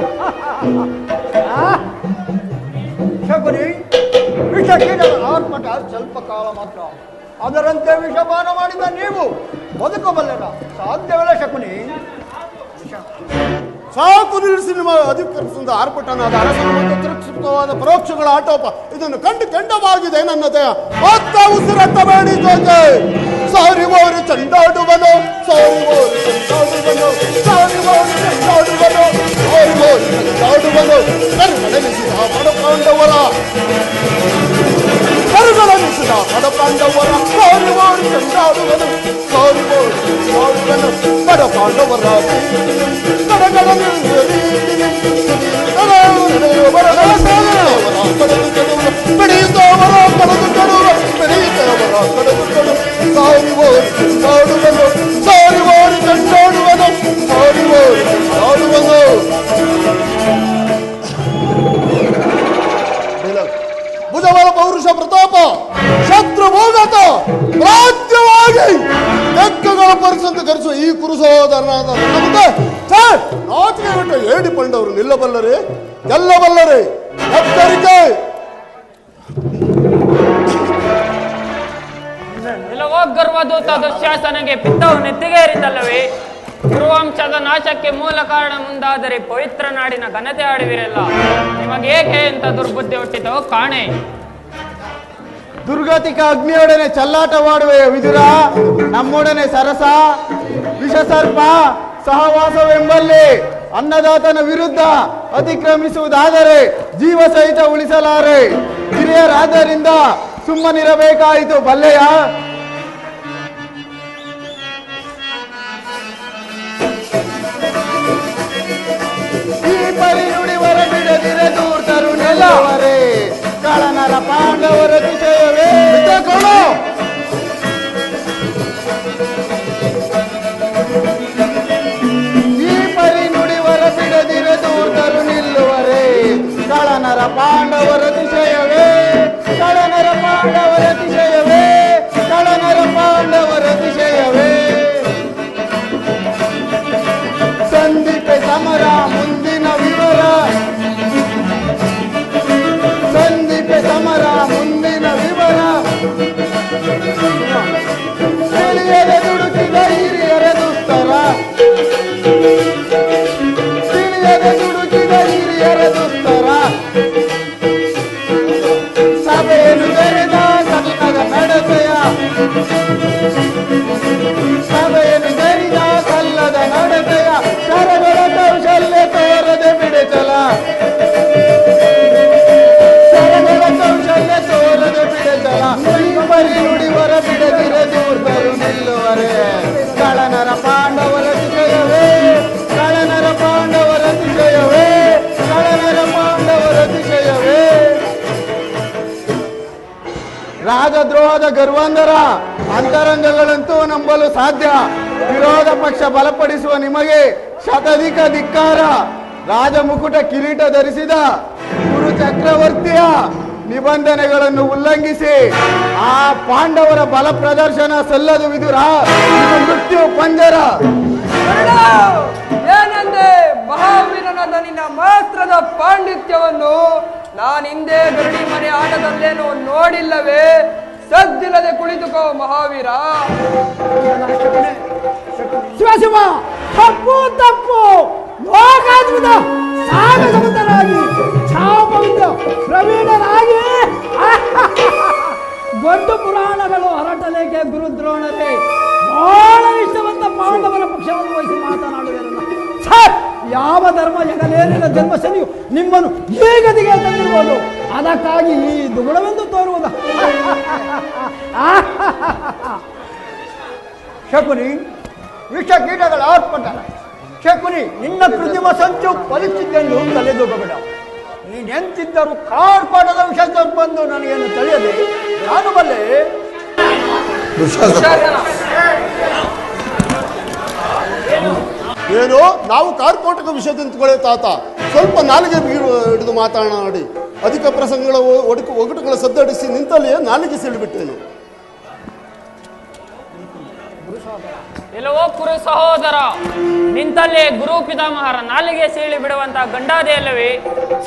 ಶಕುನಿ, ವಿಷ ಕೀಟದ ಆರ್ಭಟ ಸ್ವಲ್ಪ ಕಾಲ ಮಾತ್ರ. ಅದರಂತೆ ವಿಷಪಾನ ಮಾಡಿದ ನೀವು ಬದುಕಬಲ್ಲರ ಸಾಧ್ಯವಿಲ್ಲ ಶಕುನಿ. ಸಾಕು ನಿಲ್ಲಿಸಿ ನಿಮ್ಮ ಅಧಿಕರಿಸಿದ ಆರ್ಭಟನಾದ ಅರಸನ ಮತ್ತು ತಿರಸ್ಕೃತವಾದ ಪರೋಕ್ಷಗಳ ಆಟೋಪ ಇದನ್ನು ಕಂಡವಾಗಿದೆ ನನ್ನ ದೇಹ. ಮತ್ತ ಉಸಿರಟ್ಟಬೇಡಿ ಜೊತೆ. ಸಾರಿ ಓರಿ ಚಂಡಾಡುವನು, ಸಾರಿ ಓರಿ ಚಂಡಾಡುವನು, ಸಾರಿ ಓರಿ ಚಂಡಾಡುವನು, ಸಾರಿ ಓರಿ ಚಂಡಾಡುವನು. ಕರುಗಳನಿಸಿದ ಪಡಪಾಂಡವರ ಕರುಗಳನಿಸಿದ ಪಡಪಾಂಡವರ ಸಾರಿ ಓರಿ ಚಂಡಾಡುವನು, ಸಾರಿ ಓರಿ ಚಂಡಾಡುವನು. ಪಡಪಾಂಡವರ ಭುಜಬಲ ಪೌರುಷ ಪ್ರತಾಪ ಶತ್ರು ಭೋಗತ ಪ್ರಾಚ್ಯವಾಗಿ ಲೆಕ್ಕಗಳ ಪರಿಸಂತ ಕರೆಸುವ ಈ ಕುರು ಸಹೋದರನಾದ ನಮಗೆ ನಾಚಿಕೆ ಬಿಟ್ಟು ಏಡಿ ಪಂಡವರು ನಿಲ್ಲಬಲ್ಲರೆ ಗೆಲ್ಲಬಲ್ಲರೆ. ಎಚ್ಚರಿಕೆ. ಇಲ್ಲವೋ ಗರ್ವದೂತ ದುಶ್ಯಾಸನಿಗೆ ಪಿತ್ತವು ನೆತ್ತಿಗೇರಿತಲ್ಲವೇ? ಗುರುವಂಶದ ನಾಶಕ್ಕೆ ಮೂಲ ಕಾರಣ ಮುಂದಾದರೆ ಪವಿತ್ರ ನಾಡಿನ ಘನತೆ ಆಡುವಿರಲ್ಲ. ನಿಮಗೇಕೆ ಅಂತ ದುರ್ಬುದ್ಧಿ ಹುಟ್ಟಿತೋ ಕಾಣೆ. ದುರ್ಗತಿಕ ಅಗ್ನಿಯೊಡನೆ ಚಲ್ಲಾಟವಾಡುವ ವಿದುರ, ನಮ್ಮೊಡನೆ ಸರಸ ವಿಷಸರ್ಪ ಸಹವಾಸವೆಂಬಲ್ಲಿ ಅನ್ನದಾತನ ವಿರುದ್ಧ ಅತಿಕ್ರಮಿಸುವುದಾದರೆ ಜೀವ ಸಹಿತ ಉಳಿಸಲಾರೆ. ಹಿರಿಯರಾದ್ದರಿಂದ ಸುಮ್ಮನಿರಬೇಕಾಯಿತು ಬಲ್ಲೆಯ. ಕಳನರ ಪಾಂಡವರ ವಿಷಯವೇ ಈ ಪರಿ ನುಡಿವರ ಬಿಡದಿರ ದೂತರು ನಿಲ್ಲುವರೇ ಕಳನರ ಪಾಂಡವರ ವಿಷಯವೇ ಕಳನರ ಪಾಂಡವರ ವಿಷಯವೇ ಕಳನರ ಪಾಂಡವರ ವಿಷಯವೇ ಸಂಧಿಪೆ ಸಮರ ಮುಂದಿನ ವಿವರ ಸಂಧಿಪೆ ಸಮರ ಮುಂದಿನ ವಿವರ ತಿಳಿಯದೆ ದುಡುಕಿದ ಹಿರಿಯರ ದುಸ್ತರ ತಿಳಿಯದೆ ದುಡುಕಿದ ಹಿರಿಯರ ದುಸ್ತರ ಸಭೆಯನ್ನು ತೆರೆದ ಸದನದ ನಡತೆಯ ಸಭೆಯನ್ನು ತೆರೆದ ಸಲ್ಲದ ನಡತೆಯ ಕರಗಳ ಕೌಶಲ್ಯ ತೋರದೆ ಬಿಡಚಲ ಕರಗಳ ಕೌಶಲ್ಯ ತೋರದೆ ಬಿಡಚಲ ಬರಿ ನುಡಿವರ ಬಿಡದಿರ ದೂರ್ತರು ನಿಲ್ಲುವರೆ ಕಳನರ ಪಾಂಡವರ ವಿಷಯವೇ ಕಳನರ ಪಾಂಡವರ ವಿಷಯವೇ ಕಳನರ ಪಾಂಡವರ ವಿಷಯವೇ ರಾಜದ್ರೋಹದ ಗರ್ವಂಧರ ಅಂತರಂಗಗಳಂತೂ ನಂಬಲು ಸಾಧ್ಯ ವಿರೋಧ ಪಕ್ಷ ಬಲಪಡಿಸುವ ನಿಮಗೆ ಶತಾಧಿಕ ಧಿಕ್ಕಾರ ರಾಜಮುಕುಟ ಕಿರೀಟ ಧರಿಸಿದ ಗುರು ಚಕ್ರವರ್ತಿಯ ನಿಬಂಧನೆಗಳನ್ನು ಉಲ್ಲಂಘಿಸಿ ಆ ಪಾಂಡವರ ಬಲ ಪ್ರದರ್ಶನ ಸಲ್ಲದು ವಿದುರ ಇದು ಮೃತ್ಯು ಪಂಜರ ಏನಂದೆ ಮಹಾವೀರನಾದ ನಿನ್ನ ಮಾಸ್ತ್ರದ ಪಾಂಡಿತ್ಯವನ್ನು ನಾನಿಂದೇ ಗರಡಿ ಮನೆ ಆಟದಲ್ಲೇನೋ ನೋಡಿಲ್ಲವೇ ಸದ್ದಿಲ್ಲದೆ ಕುಳಿತುಕೋ ಮಹಾವೀರ ಶಿವ ತಪ್ಪು ತಪ್ಪು ಲೋಕಾದ್ಭುತ ಸಾಗಸಮತರಾಗಿ ಛಾಪವಿಂದ ಪ್ರವೀಣರಾಗಿ ದೊಡ್ಡ ಪುರಾಣಗಳು ಹರಟಲೇಕೆ ಗುರುದ್ರೋಣರೇ ಬಹಳ ಇಷ್ಟವಂತ ಪಾಂಡವರ ಪಕ್ಷವನ್ನು ವಹಿಸಿ ಮಾತನಾಡುವೆನು ಯಾವ ಧರ್ಮ ಜಗಲೇರಿನ ಜನ್ಮ ಶನಿಯು ನಿಮ್ಮನ್ನು ಈ ಗತಿಗೆ ತಂದಿರುವುದು ಅದಕ್ಕಾಗಿ ಈ ದುಗುಡವೆಂದು ತೋರುವುದು ಶಕುನಿ ವಿಷ ಕೀಟಗಳ ಆರ್ಪಟ ಶಕುನಿ ನಿನ್ನ ಕೃತ್ರಿಮ ಸಂಚು ಫಲಿಸಿದ್ದೆಂದು ತಲೆದೂಗಬೇಡ ನೀನೆಂತಿದ್ದರೂ ಕಾರ್ಪಾಟದ ವಿಷ ಬಂದು ನನಗೇನು ತಿಳಿಯದೆ ನಾನು ಬಲ್ಲೆ ಏನು ನಾವು ಕಾರ್ಕೋಟಕ ವಿಷಯ ತಿಂತ್ಕೊಳ್ಳೆ ತಾತ ಸ್ವಲ್ಪ ನಾಲಿಗೆ ಹಿಡಿದು ಮಾತನಾಡಿ ಅಧಿಕ ಪ್ರಸಂಗಗಳ ಒಗಟುಗಳ ಸದ್ದಡಿಸಿ ನಿಂತಲ್ಲಿಯೇ ನಾಲಿಗೆ ಸಿಡಿಬಿಟ್ಟೇನು ಎಲ್ಲವೋ ಕುರು ಸಹೋದರ ನಿಂತಲ್ಲೇ ಗುರು ಪಿತಾಮಹರ ನಾಲಿಗೆ ಸೀಳಿ ಬಿಡುವಂತ ಗಂಡಾದೆಯಲ್ಲವೇ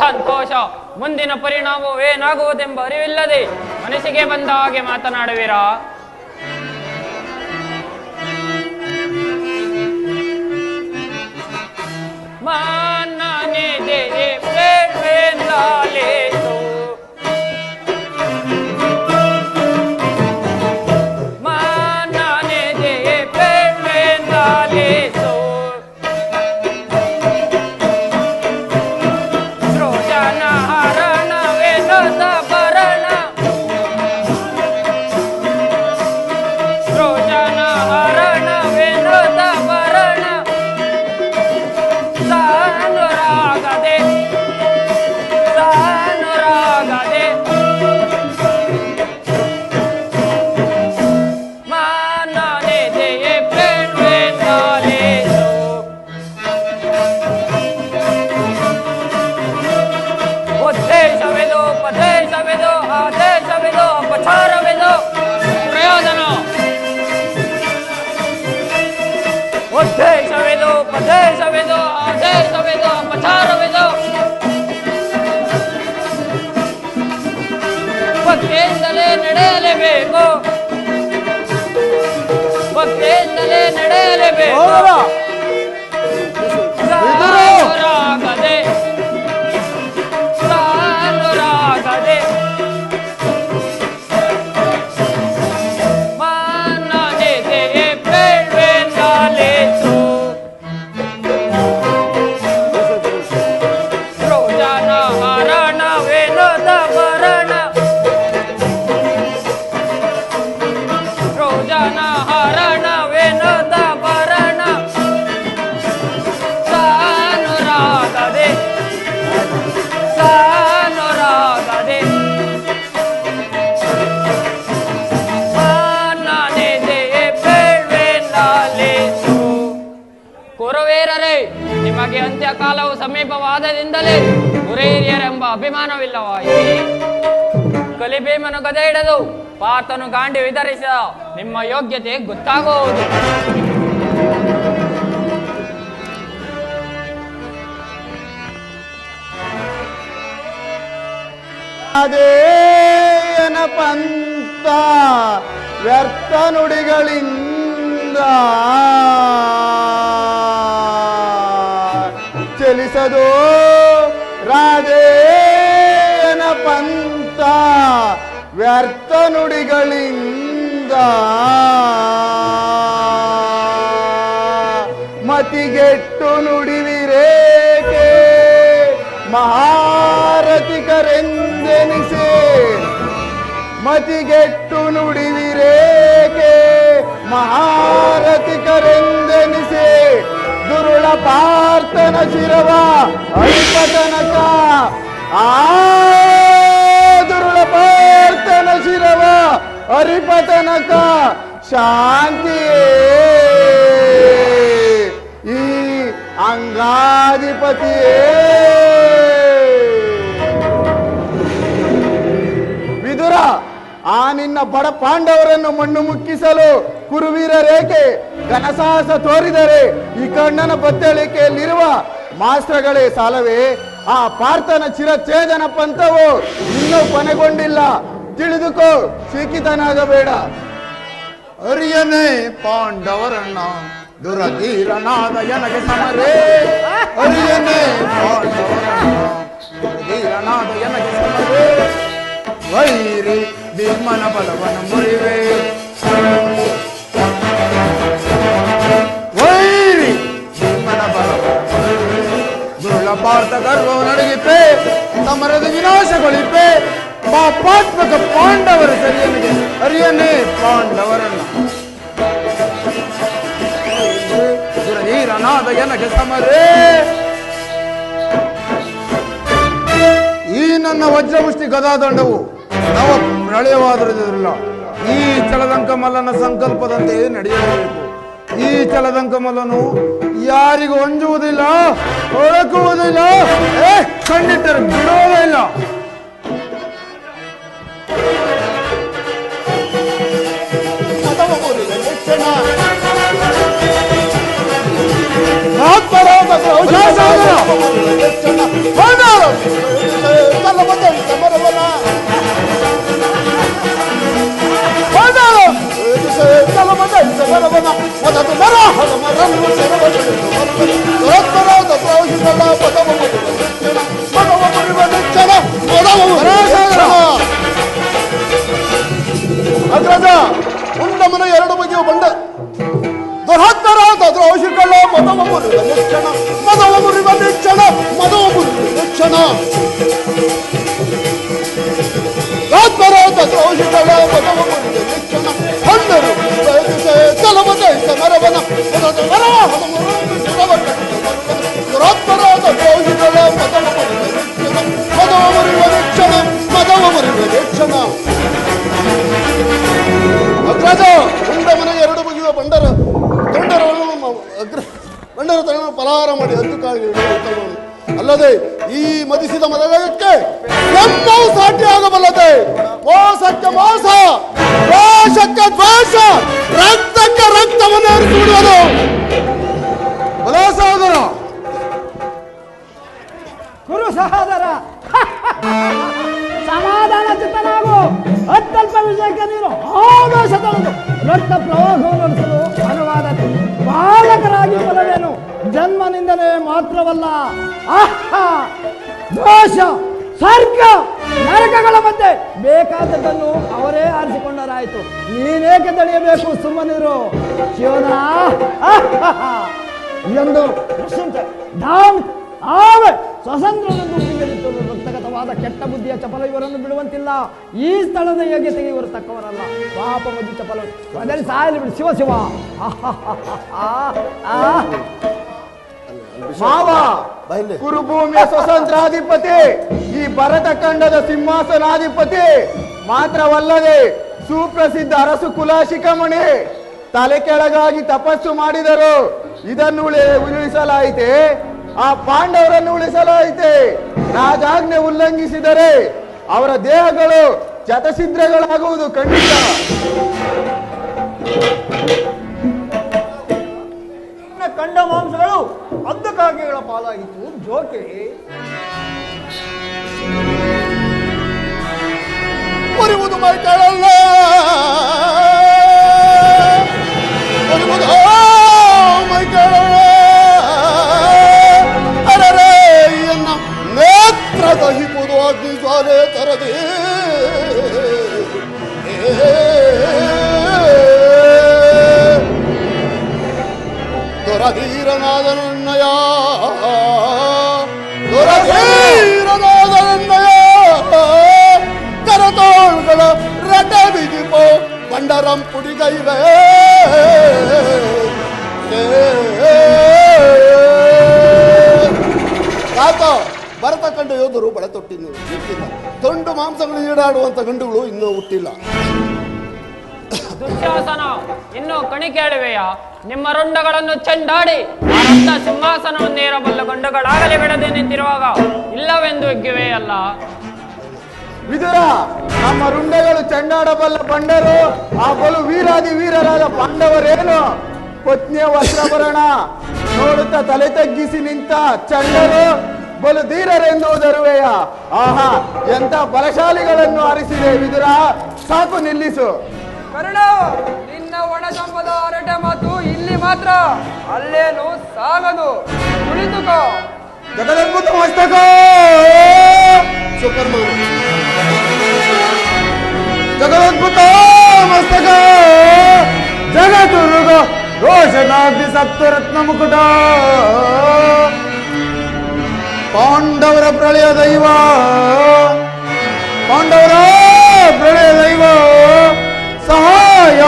ಸಂತೋಷ ಮುಂದಿನ ಪರಿಣಾಮವೇನಾಗುವುದೆಂಬ ಅರಿವಿಲ್ಲದೆ ಮನಸ್ಸಿಗೆ ಬಂದ ಹಾಗೆ ಮಾತನಾಡುವಿರಾ ಮಾನನೆ ದೇ ಪ್ರೇಮೇಂದಾಲೇಸು ಮಾನನೆ ದೇ ಪ್ರೇಮೇಂದಾಲೇಸು ಸೃಜನ ಹರಣ ವೇದ ಭರಣ ಸೃಜನ ಹರಣ ವೇದ ಭರಣ ಸಾನುರಾಗದೆ ಸಾನುರಾಗದೆ ಮಾನನೆ ದೆಯೆ ಪ್ರೇಮೇಂದಾಲೇಸು ಉದ್ದೇಶವೆದು ಉಪದೇಶವೆದು ಆದೇಶವೆದು ಅಪಚಾರವೆದು ಪ್ರಯೋಜನ ಉದ್ದೇಶವೆದು ಉಪದೇಶವೆದು ಆದೇಶವೆದು ಅಪಚಾರವೆದು ಭಕ್ತಿಯಿಂದಲೇ ನಡೆಯಲೇಬೇಕು ಭಕ್ತಿಯಿಂದಲೇ ನಡೆಯಲೇಬೇಕು ಸಾನುರಾಗದೆ ಸಾನುರಾಗದೆ ಮಾನನೆ ದೆಯೆ ಪ್ರೇಮೇಂದಾಲೇಸು ಸೃಜನ ಹರಣ ವೇದ ಭರಣ ಸೃಜನ ಹರಣ ವೇದ ಭರಣ ನಿನಗೆ ಅಂತ್ಯಕಾಲವು ಸಮೀಪವಾದದಿಂದಲೇ ಗುರೇರಿಯರೆಂಬ ಅಭಿಮಾನವಿಲ್ಲವಾಯಿತು. ಕಲಿಭೀಮನು ಗದೆ ಹಿಡಿದು ಪಾರ್ಥನು ಗಾಂಡಿ ವಿತರಿಸಿದ ನಿಮ್ಮ ಯೋಗ್ಯತೆ ಗೊತ್ತಾಗುವುದು. ಅದೇನ ಪಂಥ ವ್ಯರ್ಥ ನುಡಿಗಳಿಂದ ಚಲಿಸದು. ರಾಧೇನ ಪಂಥ ವ್ಯರ್ಥ ನುಡಿಗಳಿಂದ ಮತಿಗೆಟ್ಟು ನುಡಿವಿರೇಕೆ ಮಹಾರಥಿಕರೆಂದೆನಿಸೆ. ಮತಿಗೆಟ್ಟು ನುಡಿವಿರೇಕೆ ಮಹಾರಥಿಕರೆಂದೆನಿಸೆ. ದುರುಳ ಪಾರ್ಥನ ಶಿರವ ಅಲ್ಪತನಕ ದುರುಳ ಪಾರ್ಥನ ಶಿರವ ಅರಿಪತನಕ ಶಾಂತಿಯೇ ಈ ಅಂಗಾಧಿಪತಿಯೇ. ವಿದುರ, ಆ ನಿನ್ನ ಬಡ ಪಾಂಡವರನ್ನು ಮಣ್ಣು ಮುಕ್ಕಿಸಲು ಕುರುವೀರ ರೇಖೆ ಘನಸಾಹಸ ತೋರಿದರೆ ಈ ಕಣ್ಣನ ಬತ್ತಳಿಕೆಯಲ್ಲಿರುವ ಮಾಸ್ತ್ರಗಳೇ ಸಾಲವೇ. ಆ ಪಾರ್ಥನ ಚಿರಛೇದನ ಪಂಥವು ಇನ್ನೂ ಕೊನೆಗೊಂಡಿಲ್ಲ, ತಿಳಿದುಕೋ, ಚೀಕಿತನಾಗಬೇಡ. ಅರಿಯನೇ ಪಾಂಡವರನ್ನ ದುರಧೀರನಾದ ಎನಗೆ ಸಮರೇ. ಅರಿಯನೇ ಪಾಂಡವರನ್ನ ದುರಧೀರನಾದ ಎನಗೆ ಸಮರೇ. ವೈರಿ ಭೀಮನ ಬಲವನ ಮುರಿವೆ. ವೈರಿ ಭೀಮನ ಬಲವನ ಮುರಿವೆ. ದುರುಳ ಪಾರ್ಥ ಗರ್ವವು ನಡಗಿಪೆ, ಸಮರದ ವಿನಾಶಗೊಳಿಪೆ. ಪಾಪಾತ್ಮಕ ಪಾಂಡವರ ಸರಿಯನಿಗೆ ಅರಿಯನೇ ಪಾಂಡವರನ್ನ ದುರಧೀರನಾದ ಎನಗೆ ಸಮರೇ. ಈ ನನ್ನ ವಜ್ರಮುಷ್ಟಿ ಗದಾದಂಡವು ನವ ಪ್ರಳಯವಾದರಿಲ್ಲ. ಈ ಚಲದಂಕ ಮಲ್ಲನ ಸಂಕಲ್ಪದಂತೆ ನಡೆಯಬೇಕು. ಈ ಚಲದಂಕ ಮಲ್ಲನು ಯಾರಿಗೂ ಅಂಜುವುದಿಲ್ಲ, ಒಳಕುವುದಿಲ್ಲ, ಖಂಡಿತರು ಬಿಡುವುದೇ ಇಲ್ಲ. ಅಗ್ರಜ, ಉಂಡಮನ ಎರಡು ಬಗೆಯ ಬಂಡ ದುರಹತ್ತರಾದ ದ್ರೋಹಿಗಳ ಮದವ ಮುರಿದ ನಿಕ್ಷಣ, ಮದವ ಮುರಿದ ನಿಕ್ಷಣ, ಮದವ ಮುರಿದ ನಿಕ್ಷಣ. ರಾತ್ಮರಾದ ದ್ರೋಹಿಗಳ ಮದವ ಮುರಿದ ನಿಕ್ಷಣ. ಹಣ್ಣರು ತಲಮದೈತ ಮರವನ ದುರಾತ್ಮರಾದ ದ್ರೋಹಿಗಳ ಮದವ ಮುರಿದ ನಿಕ್ಷಣ, ಮದವ ಮುರಿದ ನಿಕ್ಷಣ, ಮದವ ಮುರಿದ ನಿಕ್ಷಣ. ಅಗ್ರಜ, ಉಂಡಮನ ಎರಡು ಬಗೆಯ ಬಂಡರ ತನ್ನ ಪಲಹಾರ ಮಾಡಿ ಹತ್ತು ಕಾಲಿಗೆ ಅಲ್ಲದೆ ಈ ಮದಿಸಿದ ಮದಕ್ಕೆ ಎಲ್ಲವೂ ಸಾಟಿಯಾಗಬಲ್ಲದೆ. ಮೋಸಕ್ಕೆ ಮೋಸ, ದ್ವೇಷಕ್ಕೆ ದ್ವೇಷ, ರಕ್ತಕ್ಕೆ ರಕ್ತವನ್ನು ಏರಿಸಿಬಿಡುವುದು. ಬಲ ಸಹೋದರ, ಕುರು ಸಹೋದರ, ಸಮಾಧಾನ ಚಿತ್ತನಾಗು. ಅತ್ಯಲ್ಪ ವಿಷಯಕ್ಕೆ ನೀನು ಆವೇಶ ತಳೆದು ರಕ್ತ ಪ್ರವಾಹವನ್ನು ನಡೆಸಲು ಅನುವಾದತೆ. ಬಾಲಕರಾಗಿ ಬರಲೇನು, ಜನ್ಮನಿಂದಲೇ ಮಾತ್ರವಲ್ಲ, ದೋಷ, ಸ್ವರ್ಗ, ನರಕಗಳ ಮಧ್ಯೆ ಬೇಕಾದದ್ದನ್ನು ಅವರೇ ಆರಿಸಿಕೊಂಡರಾಯಿತು. ನೀನೇಕೆ ತಡೆಯಬೇಕು? ಸುಮ್ಮನಿರು ಶಿವನ ಎಂದು ಆವೆ ಸ್ವತಂತ್ರನೆಂದು ಉಳಿಯಲಿತ್ತು. ರಕ್ತಗತವಾದ ಕೆಟ್ಟ ಬುದ್ಧಿಯ ಚಪಲ ಇವರನ್ನು ಬಿಡುವಂತಿಲ್ಲ. ಈ ಸ್ಥಳದ ಯೋಗ್ಯತೆಗೆ ಇವರು ತಕ್ಕವರಲ್ಲ. ಪಾಪ ಬುದ್ಧಿ ಚಪಲ ಅದರಲ್ಲಿ ಸಾಯಲಿ ಬಿಡಿ. ಶಿವ ಶಿವ. ಮಾವ, ಕುರುಭೂಮಿಯ ಸ್ವತಂತ್ರಾಧಿಪತಿ, ಈ ಭರತ ಖಂಡದ ಸಿಂಹಾಸನಾಧಿಪತಿ ಮಾತ್ರವಲ್ಲದೆ ಸುಪ್ರಸಿದ್ಧ ಅರಸು ಕುಲಾಶಿಖಮಣಿ ತಲೆ ಕೆಳಗಾಗಿ ತಪಸ್ಸು ಮಾಡಿದರು. ಇದನ್ನು ಉಳಿಸಲಾಯಿತೆ. ಆ ಪಾಂಡವರನ್ನು ಉಳಿಸಲಾಯಿತೆ. ರಾಜಾಜ್ಞೆ ಉಲ್ಲಂಘಿಸಿದರೆ ಅವರ ದೇಹಗಳು ಜತಸಿದ್ರಗಳಾಗುವುದು ಖಂಡಿತ. ಕಂಡ ಮಾಂಸಗಳು ಅರ್ಧಕಾಗೆಗಳ ಪಾಲಾಗಿತ್ತು. ಜೋಕೆ ಮುರಿವುದು ಮೈಕಳಲ್ಲ, ಮುರಿವುದು ಮೈಕಳಲ್ಲ. ಅರರೆ ಎನ್ನ ನೇತ್ರ ದಹಿಪುದು ಅಗ್ನಿ ಜ್ವಾಲೆ ತರದೆ ದೊರಧೀರನಾದನನ್ನಯ, ದೊರಧೀರನಾದನನ್ನಯ. ಕರತೋಳ್ಗಳ ರಟ ಬಿದಿಪೋ ಬಂಡರಂ ಪುಡಿಗೈವೆ. ಆತ ಭರತ ಕಂಡ ಯೋಧರು ಬಳತೊಟ್ಟಿಲ್ಲ. ತುಂಡು ಮಾಂಸಗಳು ಈಡಾಡುವಂತ ಗಂಡುಗಳು ಇನ್ನೂ ಹುಟ್ಟಿಲ್ಲ. ದುಶ್ಯಾಸನ, ಇನ್ನು ಕಣಿಕೇಳುವೆಯ? ನಿಮ್ಮ ರುಂಡಗಳನ್ನು ಚೆಂಡಾಡಿ ಅರ್ಧ ಸಿಂಹಾಸನವನ್ನೇರಬಲ್ಲ ಗಂಡುಗಳಾಗಲೇ ಬಿಡದೆ ನಿಂತಿರುವಾಗ ಇಲ್ಲವೆಂದು ಹಿಗ್ಗುವೆಯಲ್ಲ. ವಿದುರ, ನಮ್ಮ ರುಂಡೆಗಳು ಚೆಂಡಾಡಬಲ್ಲ ಬಂಡರು ಆ ಬಲು ವೀರಾದಿ ವೀರರಾದ ಪಾಂಡವರೇನು ಪತ್ನಿಯ ವಸ್ತ್ರಾಭರಣ ನೋಡುತ್ತಾ ತಲೆ ತಗ್ಗಿಸಿ ನಿಂತ ಚಂಡರು ಬಲು ಧೀರರೆಂದುವುದರುವೆಯ. ಆಹಾ, ಎಂತ ಬಲಶಾಲಿಗಳನ್ನು ಆರಿಸಿದೆ ವಿದುರ. ಸಾಕು, ನಿಲ್ಲಿಸು. ಕರ್ಣ, ನಿನ್ನ ಒಣಜಂಬದ ಹರಟೆ ಮಾತು ಇಲ್ಲಿ ಮಾತ್ರ, ಅಲ್ಲೇನು ಸಾಗದು. ಕುಳಿತುಕೋ. ಜಗದದ್ಭುತ ಮಸ್ತಕ ಸುಪರ್ಮಾನ, ಜಗದದ್ಭುತ ಮಸ್ತಕ ಜಗದುರುಗ ರೋಷನಾಗ್ನಿ ಸಪ್ತರತ್ನ ಮುಕುಟ ಪಾಂಡವರ ಪ್ರಳಯ ದೈವ, ಪಾಂಡವರ ಪ್ರಳಯ ದೈವ ಸಹಾಯ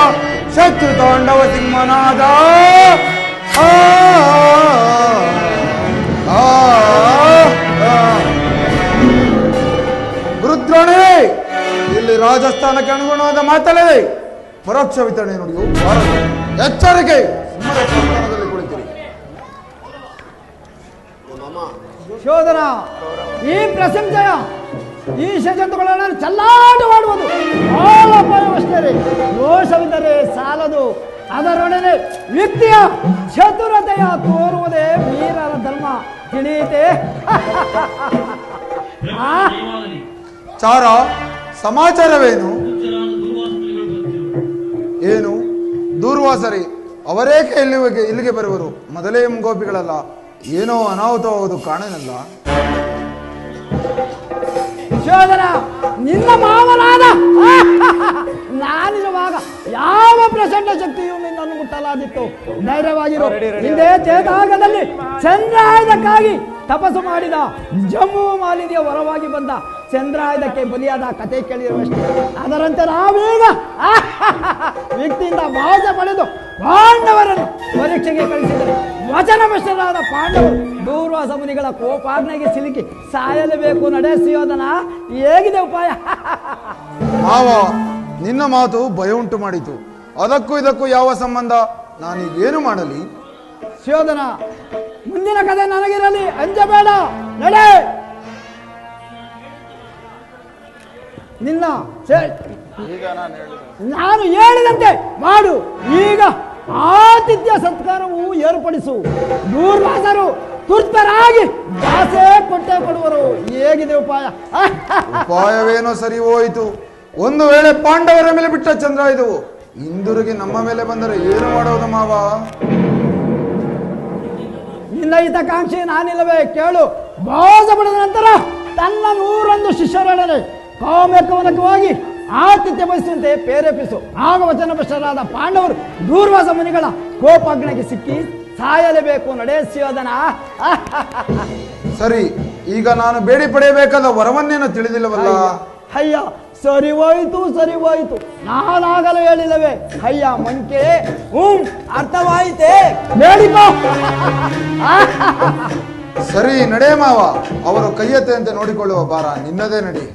ಶತ್ರು ತಾಂಡವ ಸಿಂಹನಾದ. ಗುರುದ್ರೋಣೆ, ಇಲ್ಲಿ ರಾಜಸ್ಥಾನಕ್ಕೆ ಅನುಗುಣವಾದ ಮಾತಲ್ಲದೆ ಪರೋಕ್ಷ ವಿತರಣೆ ನುಡಿಯು ಎಚ್ಚರಿಕೆ. ಸಿಂಹದಲ್ಲಿ ಕುಳಿತಿರಿ. ಶೋಧನ, ಈ ಪ್ರಶಂಸೆಯ ಈ ಜಂತುಗಳನ್ನು ಚಲ್ಲಾಟ ಮಾಡುವುದು ಆಲೋಪಯವಷ್ಟೇ. ದೋಷವಿದ್ದರೆ ಸಾಲದು, ಅದರೊಡನೆ ವ್ಯಕ್ತಿಯ ಚತುರತೆಯ ತೋರುವುದೇ ವೀರರ ಧರ್ಮ. ತಿಳಿಯಿತೆ? ಚಾರ, ಸಮಾಚಾರವೇನು? ಏನು ದೂರ್ವಾಸರಿ? ಅವರೇಕೆ ಇಲ್ಲಿಗೆ ಬರುವರು? ಮೊದಲೇ ಗೋಪಿಗಳಲ್ಲ, ಏನೋ ಅನಾಹುತವಾಗುವುದು ಕಾಣನಲ್ಲ. ಶೋಧನ, ನಿನ್ನ ಮಾವನಾದ ನಾನಿರುವಾಗ ಯಾವ ಪ್ರಚಂಡ ಶಕ್ತಿಯು ನಿನ್ನನ್ನು ಮುಟ್ಟಲಾದಿತ್ತು? ಧೈರ್ಯವಾಗಿರು. ಹಿಂದೆ ಚೇತಾಗದಲ್ಲಿ ಚಂದ್ರಾಯುಧಕ್ಕಾಗಿ ತಪಸ್ಸು ಮಾಡಿದ ಜಮ್ಮು ಮಾಲಿನ್ಯ ಹೊರವಾಗಿ ಬಂದ ಚಂದ್ರಾಯುಧಕ್ಕೆ ಬಲಿಯಾದ ಕತೆ ಕೇಳಿರುವಷ್ಟೇ. ಅದರಂತೆ ನಾವೀಗ ವ್ಯಕ್ತಿಯಿಂದ ಭಾಷ ಪಡೆದು ಪಾಂಡವರನ್ನು ಪರೀಕ್ಷೆಗೆ ಕಳಿಸಿದರೆ ವಚನಭ್ರಷ್ಟರಾದ ಪಾಂಡವರು ದೂರ್ವಾಸ ಮುನಿಗಳ ಕೋಪಾಗ್ನೆಗೆ ಸಿಲುಕಿ ಸಾಯಲೇಬೇಕು. ನಡೆಸಿಯೋದನ ಹೇಗಿದೆ ಉಪಾಯ? ಮಾವ, ನಿನ್ನ ಮಾತು ಭಯ ಉಂಟು ಮಾಡಿತು. ಅದಕ್ಕೂ ಇದಕ್ಕೂ ಯಾವ ಸಂಬಂಧ? ನಾನೀಗೇನು ಮಾಡಲಿ? ಶೋಧನ, ಮುಂದಿನ ಕಥೆ ನನಗಿರಲಿ, ಅಂಜಬೇಡ. ನಡೆ. ನಿನ್ನ ನಾನು ಹೇಳಿದಂತೆ ಮಾಡು. ಈಗ ಆತಿಥ್ಯ ಸತ್ಕಾರವು ಏರ್ಪಡಿಸು. ದೂರ್ವಾಸರು ತುರ್ತರಾಗಿ ಭಾಷೆ ಕೊಟ್ಟೆ ಕೊಡುವರು. ಹೇಗಿದೆ ಉಪಾಯ? ಉಪಾಯವೇನೋ ಸರಿ ಹೋಯಿತು. ಒಂದು ವೇಳೆ ಪಾಂಡವರ ಮೇಲೆ ಬಿಟ್ಟ ಚಂದ್ರ ಇದು ಹಿಂದಿರುಗಿ ನಮ್ಮ ಮೇಲೆ ಬಂದರೆ ಏನು ಮಾಡೋದು ಮಾವ? ನಿನ್ನ ಹಿತಕಾಂಕ್ಷಿ ನಾನಿಲ್ಲವೇ? ಕೇಳು. ಭಾಷ ಪಡೆದ ನಂತರ ತನ್ನ 101 ಶಿಷ್ಯರೊಡನೆ ಕಾಮ್ಯಕವನಕ್ಕೆ ಹೋಗಿ ಆತಿಥ್ಯ ಬಯಸುವಂತೆ ಪ್ರೇರೇಪಿಸು. ಆಗ ವಚನಭ್ರಷ್ಟರಾದ ಪಾಂಡವರು ದೂರ್ವಾಸ ಮುನಿಗಳ ಕೋಪಾಗ್ನೆಗೆ ಸಿಕ್ಕಿ ಸಾಯಲೇಬೇಕು. ನಡೆಸಿಯೋದನ ಸರಿ. ಈಗ ನಾನು ಬೇಡಿ ಪಡೆಯಬೇಕಾದ ವರವನ್ನೇನೋ ತಿಳಿದಿಲ್ಲವಲ್ಲ? ಅಯ್ಯ, ಸರಿ ಹೋಯಿತು, ಸರಿ ಹೋಯಿತು. ನಾನಾಗಲೂ ಹೇಳಿಲ್ಲವೇ? ಅಯ್ಯ ಮಂಕೆ, ಅರ್ಥವಾಯಿತೆ, ಬೇಡಿಕೋ. ಸರಿ, ನಡೆ ಮಾವ. ಅವರು ಕೈಯತ್ತೆ ಅಂತ ನೋಡಿಕೊಳ್ಳುವ ಭಾರ ನಿನ್ನದೇ. ನಡಿ.